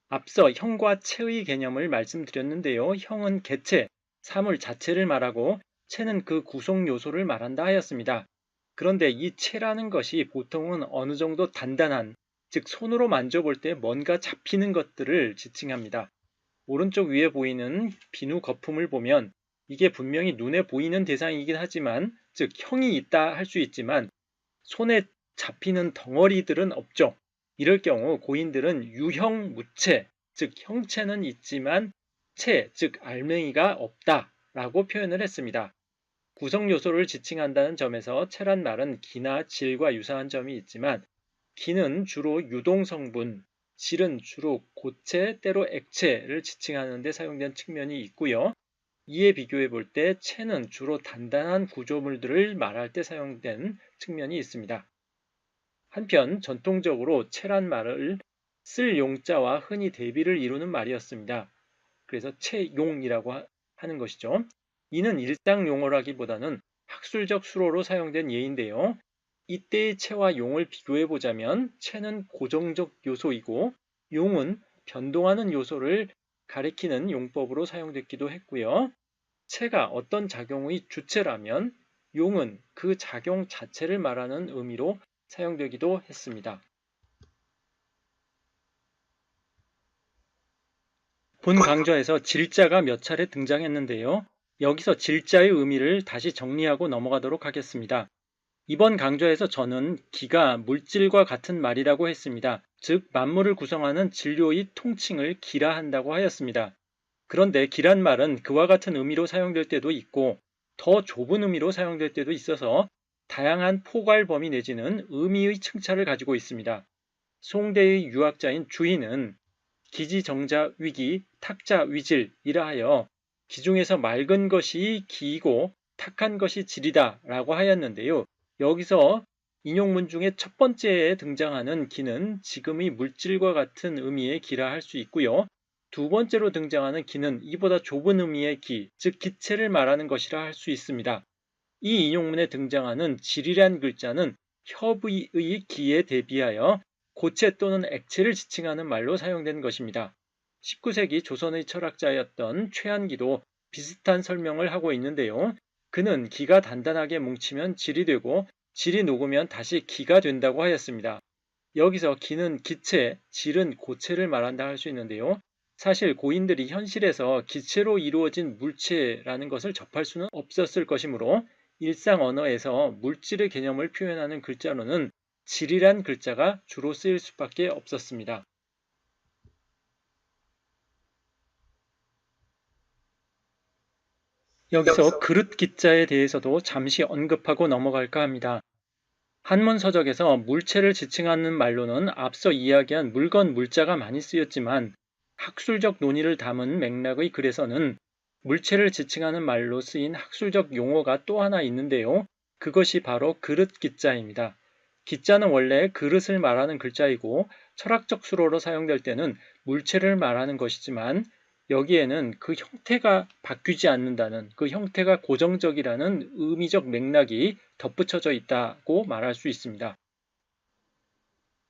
앞서 형과 체의 개념을 말씀드렸는데요. 형은 개체, 사물 자체를 말하고 체는 그 구성 요소를 말한다 하였습니다. 그런데 이 체라는 것이 보통은 어느 정도 단단한, 즉 손으로 만져볼 때 뭔가 잡히는 것들을 지칭합니다. 오른쪽 위에 보이는 비누 거품을 보면 이게 분명히 눈에 보이는 대상이긴 하지만, 즉 형이 있다 할 수 있지만 손에 잡히는 덩어리들은 없죠. 이럴 경우 고인들은 유형 무체, 즉 형체는 있지만 체, 즉 알맹이가 없다 라고 표현을 했습니다. 구성 요소를 지칭한다는 점에서 체란 말은 기나 질과 유사한 점이 있지만 기는 주로 유동 성분, 질은 주로 고체 때로 액체를 지칭하는 데 사용된 측면이 있고요. 이에 비교해 볼 때 체는 주로 단단한 구조물들을 말할 때 사용된 측면이 있습니다. 한편 전통적으로 체란 말을 쓸 용자와 흔히 대비를 이루는 말이었습니다. 그래서 체용이라고 하는 것이죠. 이는 일상 용어라기보다는 학술적 수로로 사용된 예인데요. 이때의 체와 용을 비교해 보자면 체는 고정적 요소이고 용은 변동하는 요소를 가리키는 용법으로 사용됐기도 했고요. 체가 어떤 작용의 주체라면 용은 그 작용 자체를 말하는 의미로 사용되기도 했습니다. 본 강좌에서 질자가 몇 차례 등장했는데요. 여기서 질자의 의미를 다시 정리하고 넘어가도록 하겠습니다. 이번 강좌에서 저는 기가 물질과 같은 말이라고 했습니다. 즉 만물을 구성하는 진료의 통칭을 기라 한다고 하였습니다. 그런데 기란 말은 그와 같은 의미로 사용될 때도 있고 더 좁은 의미로 사용될 때도 있어서 다양한 포괄 범위 내지는 의미의 층차를 가지고 있습니다. 송대의 유학자인 주희는 기지정자 위기, 탁자 위질이라 하여 기중에서 맑은 것이 기이고 탁한 것이 질이다 라고 하였는데요. 여기서 인용문 중에 첫 번째에 등장하는 기는 지금의 물질과 같은 의미의 기라 할 수 있고요. 두 번째로 등장하는 기는 이보다 좁은 의미의 기, 즉 기체를 말하는 것이라 할 수 있습니다. 이 인용문에 등장하는 질이란 글자는 협의의 기에 대비하여 고체 또는 액체를 지칭하는 말로 사용된 것입니다. 19세기 조선의 철학자였던 최한기도 비슷한 설명을 하고 있는데요. 그는 기가 단단하게 뭉치면 질이 되고 질이 녹으면 다시 기가 된다고 하였습니다. 여기서 기는 기체, 질은 고체를 말한다 할 수 있는데요. 사실 고인들이 현실에서 기체로 이루어진 물체라는 것을 접할 수는 없었을 것이므로 일상 언어에서 물질의 개념을 표현하는 글자로는 질이란 글자가 주로 쓰일 수밖에 없었습니다. 여기서 그릇 기자에 대해서도 잠시 언급하고 넘어갈까 합니다. 한문 서적에서 물체를 지칭하는 말로는 앞서 이야기한 물건 물자가 많이 쓰였지만 학술적 논의를 담은 맥락의 글에서는 물체를 지칭하는 말로 쓰인 학술적 용어가 또 하나 있는데요. 그것이 바로 그릇 기자입니다. 기자는 원래 그릇을 말하는 글자이고 철학적 수로로 사용될 때는 물체를 말하는 것이지만 여기에는 그 형태가 바뀌지 않는다는, 그 형태가 고정적이라는 의미적 맥락이 덧붙여져 있다고 말할 수 있습니다.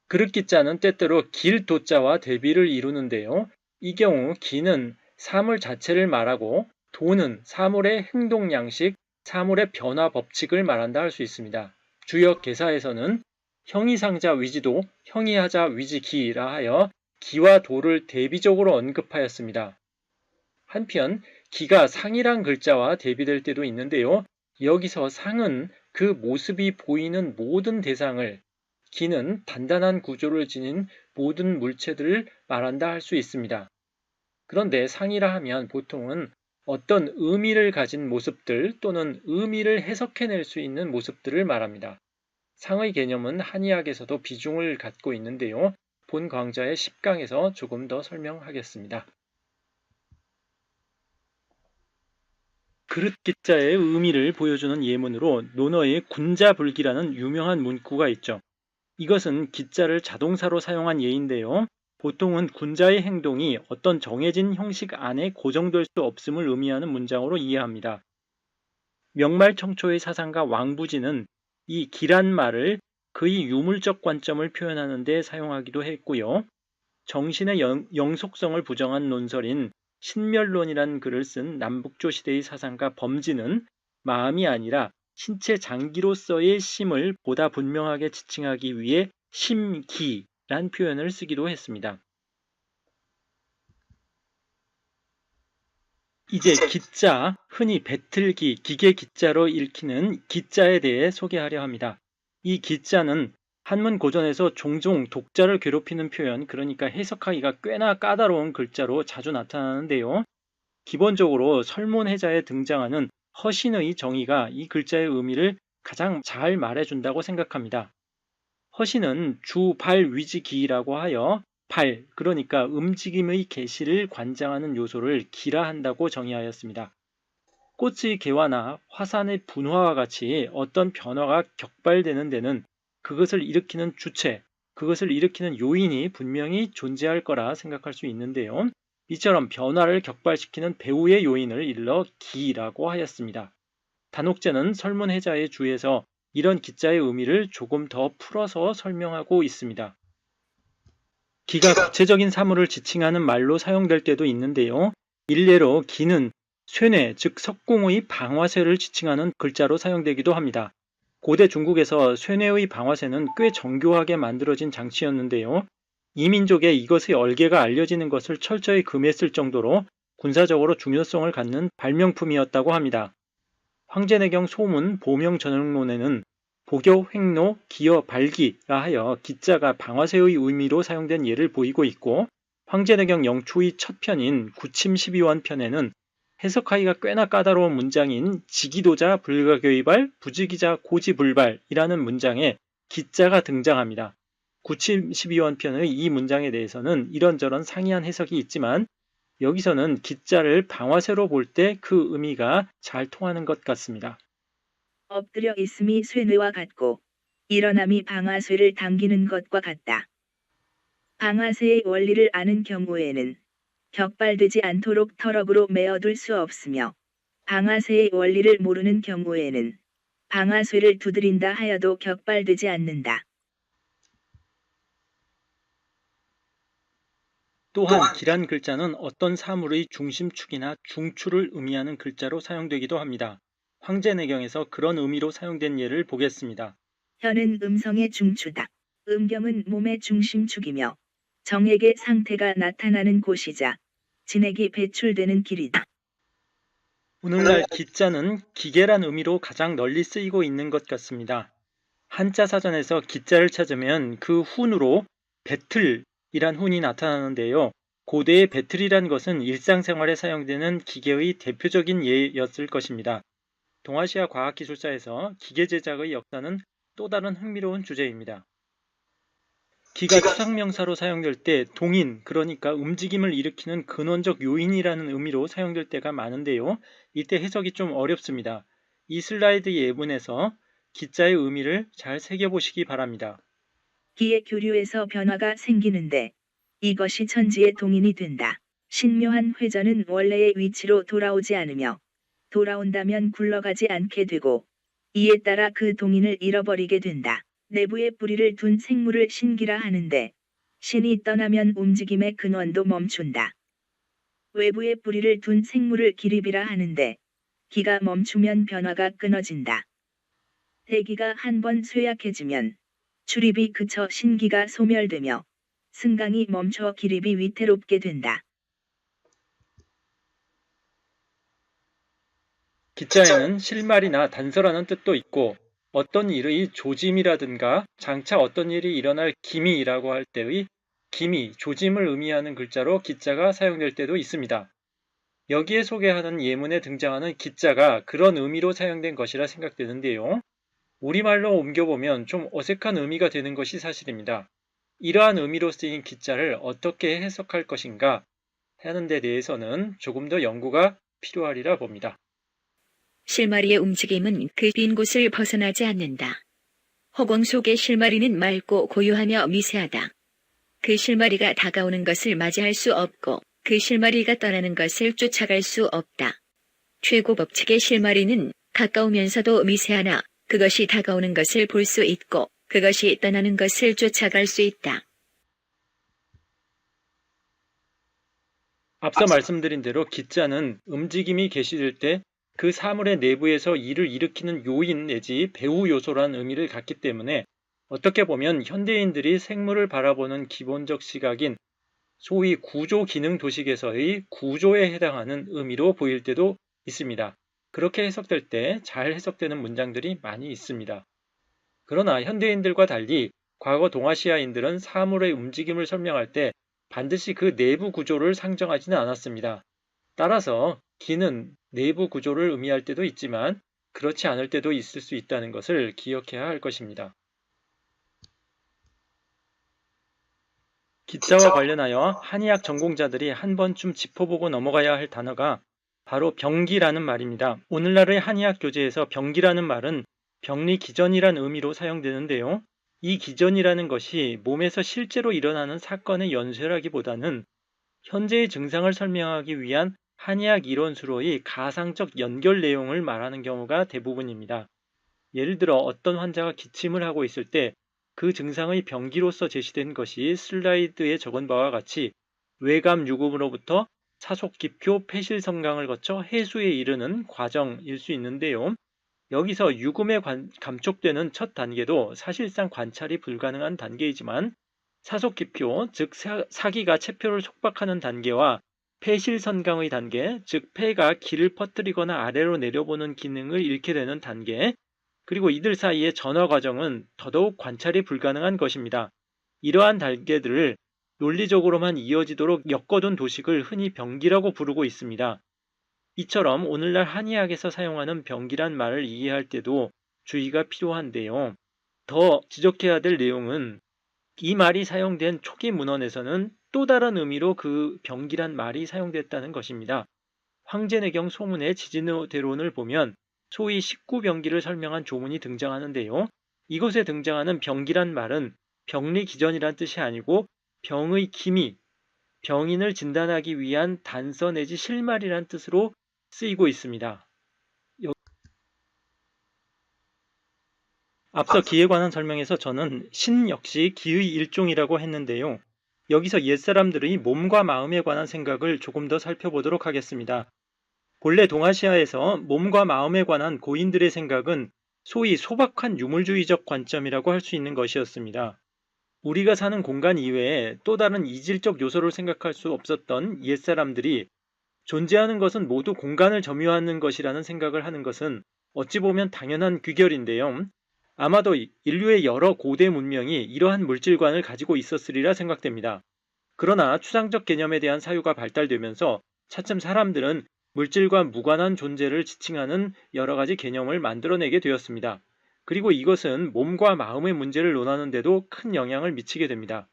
그릇 기자는 때때로 길 도자와 대비를 이루는데요. 이 경우 기는 사물 자체를 말하고 도는 사물의 행동 양식, 사물의 변화 법칙을 말한다 할 수 있습니다. 주역 개사에서는 형이상자 위지도, 형이하자 위지기라 하여 기와 도를 대비적으로 언급하였습니다. 한편 기가 상이란 글자와 대비될 때도 있는데요. 여기서 상은 그 모습이 보이는 모든 대상을, 기는 단단한 구조를 지닌 모든 물체들을 말한다 할 수 있습니다. 그런데 상이라 하면 보통은 어떤 의미를 가진 모습들 또는 의미를 해석해낼 수 있는 모습들을 말합니다. 상의 개념은 한의학에서도 비중을 갖고 있는데요. 본 강좌의 10강에서 조금 더 설명하겠습니다. 그릇 기자의 의미를 보여주는 예문으로 논어의 군자불기라는 유명한 문구가 있죠. 이것은 기자를 자동사로 사용한 예인데요. 보통은 군자의 행동이 어떤 정해진 형식 안에 고정될 수 없음을 의미하는 문장으로 이해합니다. 명말청초의 사상가 왕부지는 이 기란 말을 그의 유물적 관점을 표현하는 데 사용하기도 했고요. 정신의 영속성을 부정한 논설인 신멸론이라는 글을 쓴 남북조 시대의 사상가 범지는 마음이 아니라 신체 장기로서의 심을 보다 분명하게 지칭하기 위해 심기란 표현을 쓰기도 했습니다. 이제 기자, 흔히 배틀기, 기계기자로 읽히는 기자에 대해 소개하려 합니다. 이 기자는 한문 고전에서 종종 독자를 괴롭히는 표현, 그러니까 해석하기가 꽤나 까다로운 글자로 자주 나타나는데요. 기본적으로 설문해자에 등장하는 허신의 정의가 이 글자의 의미를 가장 잘 말해준다고 생각합니다. 허신은 주, 발, 위지, 기라고 하여 발, 그러니까 움직임의 개시를 관장하는 요소를 기라 한다고 정의하였습니다. 꽃의 개화나 화산의 분화와 같이 어떤 변화가 격발되는 데는 그것을 일으키는 주체, 그것을 일으키는 요인이 분명히 존재할 거라 생각할 수 있는데요. 이처럼 변화를 격발시키는 배우의 요인을 일러 기라고 하였습니다. 단옥제는 설문해자의 주에서 이런 기자의 의미를 조금 더 풀어서 설명하고 있습니다. 기가 구체적인 사물을 지칭하는 말로 사용될 때도 있는데요. 일례로 기는 쇠뇌, 즉 석궁의 방화쇠를 지칭하는 글자로 사용되기도 합니다. 고대 중국에서 쇠뇌의 방화쇠는 꽤 정교하게 만들어진 장치였는데요. 이민족에 이것의 얼개가 알려지는 것을 철저히 금했을 정도로 군사적으로 중요성을 갖는 발명품이었다고 합니다. 황제내경 소문 보명전용론에는 보교, 횡로, 기어, 발기라 하여 기자가 방화쇠의 의미로 사용된 예를 보이고 있고, 황제내경 영초의 첫 편인 구침 12원 편에는 해석하기가 꽤나 까다로운 문장인 지기도자 불가교이발 부지기자 고지불발이라는 문장에 기자가 등장합니다. 구침 12원 편의 이 문장에 대해서는 이런저런 상이한 해석이 있지만 여기서는 기자를 방화쇠로 볼 때 그 의미가 잘 통하는 것 같습니다. 엎드려 있음이 쇠뇌와 같고 일어남이 방아쇠를 당기는 것과 같다. 방아쇠의 원리를 아는 경우에는 격발되지 않도록 터럭으로 메어둘 수 없으며 방아쇠의 원리를 모르는 경우에는 방아쇠를 두드린다 하여도 격발되지 않는다. 또한 기란 글자는 어떤 사물의 중심축이나 중추를 의미하는 글자로 사용되기도 합니다. 황제내경에서 그런 의미로 사용된 예를 보겠습니다. 혀는 음성의 중추다. 음경은 몸의 중심축이며 정액의 상태가 나타나는 곳이자 진액이 배출되는 길이다. 오늘날 기자는 기계란 의미로 가장 널리 쓰이고 있는 것 같습니다. 한자 사전에서 기자를 찾으면 그 훈으로 배틀이란 훈이 나타나는데요. 고대의 배틀이란 것은 일상생활에 사용되는 기계의 대표적인 예였을 것입니다. 동아시아 과학기술사에서 기계 제작의 역사는 또 다른 흥미로운 주제입니다. 기가 추상명사로 사용될 때 동인, 그러니까 움직임을 일으키는 근원적 요인이라는 의미로 사용될 때가 많은데요. 이때 해석이 좀 어렵습니다. 이 슬라이드 예문에서 기자의 의미를 잘 새겨보시기 바랍니다. 기의 교류에서 변화가 생기는데 이것이 천지의 동인이 된다. 신묘한 회전은 원래의 위치로 돌아오지 않으며 돌아온다면 굴러가지 않게 되고 이에 따라 그 동인을 잃어버리게 된다. 내부에 뿌리를 둔 생물을 신기라 하는데 신이 떠나면 움직임의 근원도 멈춘다. 외부에 뿌리를 둔 생물을 기립이라 하는데 기가 멈추면 변화가 끊어진다. 대기가 한번 쇠약해지면 출입이 그쳐 신기가 소멸되며 승강이 멈춰 기립이 위태롭게 된다. 기자에는 실말이나 단서라는 뜻도 있고 어떤 일의 조짐이라든가 장차 어떤 일이 일어날 기미라고 할 때의 기미, 조짐을 의미하는 글자로 기자가 사용될 때도 있습니다. 여기에 소개하는 예문에 등장하는 기자가 그런 의미로 사용된 것이라 생각되는데요. 우리말로 옮겨보면 좀 어색한 의미가 되는 것이 사실입니다. 이러한 의미로 쓰인 기자를 어떻게 해석할 것인가 하는 데 대해서는 조금 더 연구가 필요하리라 봅니다. 실마리의 움직임은 그 빈 곳을 벗어나지 않는다. 허공 속의 실마리는 맑고 고요하며 미세하다. 그 실마리가 다가오는 것을 맞이할 수 없고 그 실마리가 떠나는 것을 쫓아갈 수 없다. 최고 법칙의 실마리는 가까우면서도 미세하나 그것이 다가오는 것을 볼 수 있고 그것이 떠나는 것을 쫓아갈 수 있다. 앞서 말씀드린 대로 기자는 움직임이 개시될 때 그 사물의 내부에서 일을 일으키는 요인 내지 배후 요소라는 의미를 갖기 때문에 어떻게 보면 현대인들이 생물을 바라보는 기본적 시각인 소위 구조 기능 도식에서의 구조에 해당하는 의미로 보일 때도 있습니다. 그렇게 해석될 때 잘 해석되는 문장들이 많이 있습니다. 그러나 현대인들과 달리 과거 동아시아인들은 사물의 움직임을 설명할 때 반드시 그 내부 구조를 상정하지는 않았습니다. 따라서 기는 내부 구조를 의미할 때도 있지만 그렇지 않을 때도 있을 수 있다는 것을 기억해야 할 것입니다. 기자와 관련하여 한의학 전공자들이 한 번쯤 짚어보고 넘어가야 할 단어가 바로 병기라는 말입니다. 오늘날의 한의학 교재에서 병기라는 말은 병리기전이란 의미로 사용되는데요. 이 기전이라는 것이 몸에서 실제로 일어나는 사건의 연쇄라기보다는 현재의 증상을 설명하기 위한 한의학 이론수로의 가상적 연결 내용을 말하는 경우가 대부분입니다. 예를 들어 어떤 환자가 기침을 하고 있을 때 그 증상의 병기로서 제시된 것이 슬라이드에 적은 바와 같이 외감 유금으로부터 사속기표 폐실성강을 거쳐 해수에 이르는 과정일 수 있는데요. 여기서 유금에 감촉되는 첫 단계도 사실상 관찰이 불가능한 단계이지만 사속기표, 즉 사기가 체표를 속박하는 단계와 폐실선강의 단계, 즉 폐가 기를 퍼뜨리거나 아래로 내려보는 기능을 잃게 되는 단계, 그리고 이들 사이의 전화 과정은 더더욱 관찰이 불가능한 것입니다. 이러한 단계들을 논리적으로만 이어지도록 엮어둔 도식을 흔히 병기라고 부르고 있습니다. 이처럼 오늘날 한의학에서 사용하는 병기란 말을 이해할 때도 주의가 필요한데요. 더 지적해야 될 내용은 이 말이 사용된 초기 문헌에서는 또 다른 의미로 그 병기란 말이 사용됐다는 것입니다. 황제내경 소문의 지진대론을 보면 소위 19병기를 설명한 조문이 등장하는데요. 이곳에 등장하는 병기란 말은 병리기전이란 뜻이 아니고 병의 기미, 병인을 진단하기 위한 단서 내지 실말이란 뜻으로 쓰이고 있습니다. 앞서 기에 관한 설명에서 저는 신 역시 기의 일종이라고 했는데요. 여기서 옛사람들의 몸과 마음에 관한 생각을 조금 더 살펴보도록 하겠습니다. 본래 동아시아에서 몸과 마음에 관한 고인들의 생각은 소위 소박한 유물주의적 관점이라고 할 수 있는 것이었습니다. 우리가 사는 공간 이외에 또 다른 이질적 요소를 생각할 수 없었던 옛사람들이 존재하는 것은 모두 공간을 점유하는 것이라는 생각을 하는 것은 어찌 보면 당연한 귀결인데요. 아마도 인류의 여러 고대 문명이 이러한 물질관을 가지고 있었으리라 생각됩니다. 그러나 추상적 개념에 대한 사유가 발달되면서 차츰 사람들은 물질과 무관한 존재를 지칭하는 여러 가지 개념을 만들어내게 되었습니다. 그리고 이것은 몸과 마음의 문제를 논하는 데도 큰 영향을 미치게 됩니다.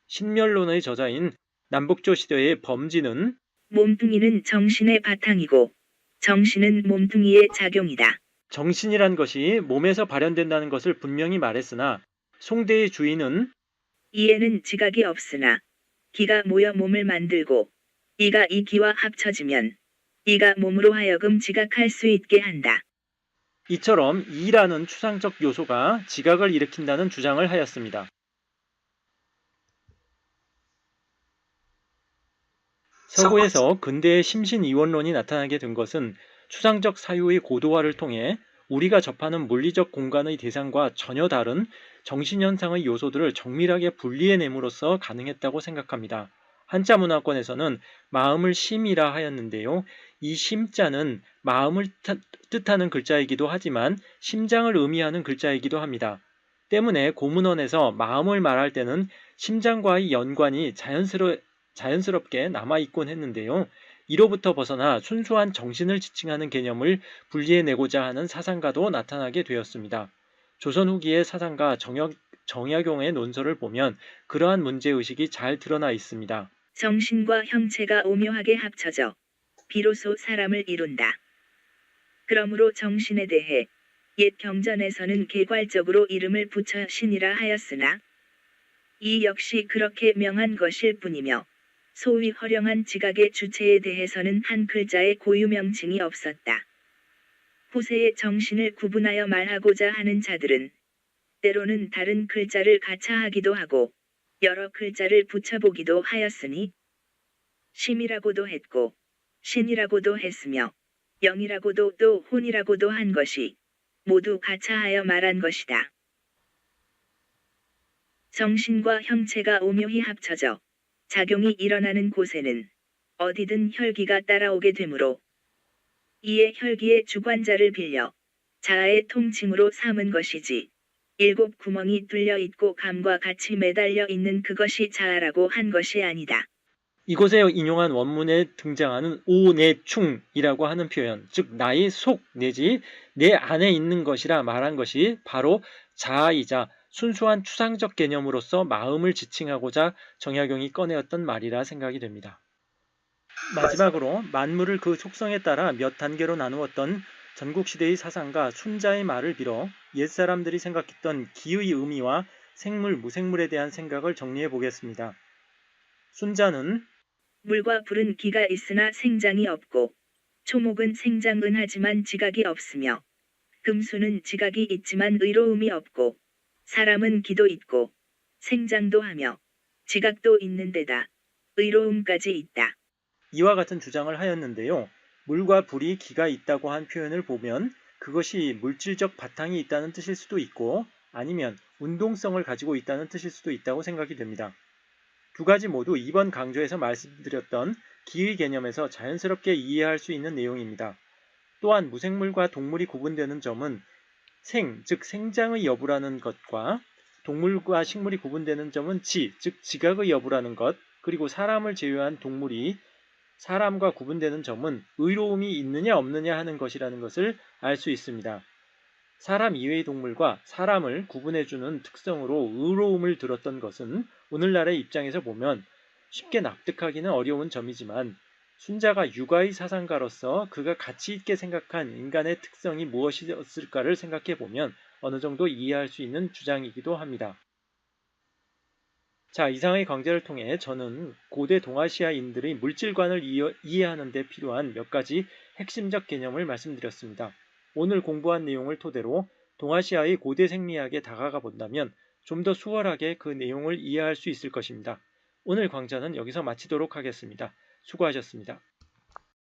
신멸론의 저자인 남북조 시대의 범진은 몸뚱이는 정신의 바탕이고 정신은 몸뚱이의 작용이다. 정신이란 것이 몸에서 발현된다는 것을 분명히 말했으나 송대의 주인은 이에는 지각이 없으나 기가 모여 몸을 만들고 이가 이 기와 합쳐지면 이가 몸으로 하여금 지각할 수 있게 한다. 이처럼 이라는 추상적 요소가 지각을 일으킨다는 주장을 하였습니다. 서구에서 근대의 심신이원론이 나타나게 된 것은 추상적 사유의 고도화를 통해 우리가 접하는 물리적 공간의 대상과 전혀 다른 정신현상의 요소들을 정밀하게 분리해냄으로써 가능했다고 생각합니다. 한자 문화권에서는 마음을 심이라 하였는데요. 이 심자는 마음을 뜻하는 글자이기도 하지만 심장을 의미하는 글자이기도 합니다. 때문에 고문원에서 마음을 말할 때는 심장과의 연관이 자연스럽게 남아있곤 했는데요. 이로부터 벗어나 순수한 정신을 지칭하는 개념을 분리해내고자 하는 사상가도 나타나게 되었습니다. 조선 후기의 사상가 정약용의 논설을 보면 그러한 문제의식이 잘 드러나 있습니다. 정신과 형체가 오묘하게 합쳐져 비로소 사람을 이룬다. 그러므로 정신에 대해 옛 경전에서는 개괄적으로 이름을 붙여 신이라 하였으나 이 역시 그렇게 명한 것일 뿐이며 소위 허령한 지각의 주체에 대해서는 한 글자의 고유 명칭이 없었다. 후세의 정신을 구분하여 말하고자 하는 자들은 때로는 다른 글자를 가차하기도 하고 여러 글자를 붙여보기도 하였으니 심이라고도 했고 신이라고도 했으며 영이라고도 또 혼이라고도 한 것이 모두 가차하여 말한 것이다. 정신과 형체가 오묘히 합쳐져 작용이 일어나는 곳에는 어디든 혈기가 따라오게 되므로 이에 혈기의 주관자를 빌려 자아의 통칭으로 삼은 것이지 7 구멍이 뚫려 있고 감과 같이 매달려 있는 그것이 자아라고 한 것이 아니다. 이곳에 인용한 원문에 등장하는 오내충이라고 하는 표현, 즉 나의 속 내지 내 안에 있는 것이라 말한 것이 바로 자아이자 순수한 추상적 개념으로서 마음을 지칭하고자 정약용이 꺼내었던 말이라 생각이 됩니다. 마지막으로 만물을 그 속성에 따라 몇 단계로 나누었던 전국시대의 사상가 순자의 말을 빌어 옛사람들이 생각했던 기의 의미와 생물, 무생물에 대한 생각을 정리해 보겠습니다. 순자는 물과 불은 기가 있으나 생장이 없고 초목은 생장은 하지만 지각이 없으며 금수는 지각이 있지만 의로움이 없고 사람은 기도 있고 생장도 하며 지각도 있는 데다 의로움까지 있다. 이와 같은 주장을 하였는데요. 물과 불이 기가 있다고 한 표현을 보면 그것이 물질적 바탕이 있다는 뜻일 수도 있고 아니면 운동성을 가지고 있다는 뜻일 수도 있다고 생각이 됩니다. 두 가지 모두 이번 강조에서 말씀드렸던 기의 개념에서 자연스럽게 이해할 수 있는 내용입니다. 또한 무생물과 동물이 구분되는 점은 생, 즉 생장의 여부라는 것과 동물과 식물이 구분되는 점은 지, 즉 지각의 여부라는 것, 그리고 사람을 제외한 동물이 사람과 구분되는 점은 의로움이 있느냐 없느냐 하는 것이라는 것을 알 수 있습니다. 사람 이외의 동물과 사람을 구분해주는 특성으로 의로움을 들었던 것은 오늘날의 입장에서 보면 쉽게 납득하기는 어려운 점이지만 순자가 육아의 사상가로서 그가 가치 있게 생각한 인간의 특성이 무엇이었을까를 생각해 보면 어느 정도 이해할 수 있는 주장이기도 합니다. 자, 이상의 강좌를 통해 저는 고대 동아시아인들의 물질관을 이해하는 데 필요한 몇 가지 핵심적 개념을 말씀드렸습니다. 오늘 공부한 내용을 토대로 동아시아의 고대 생리학에 다가가 본다면 좀 더 수월하게 그 내용을 이해할 수 있을 것입니다. 오늘 강좌는 여기서 마치도록 하겠습니다. 수고하셨습니다.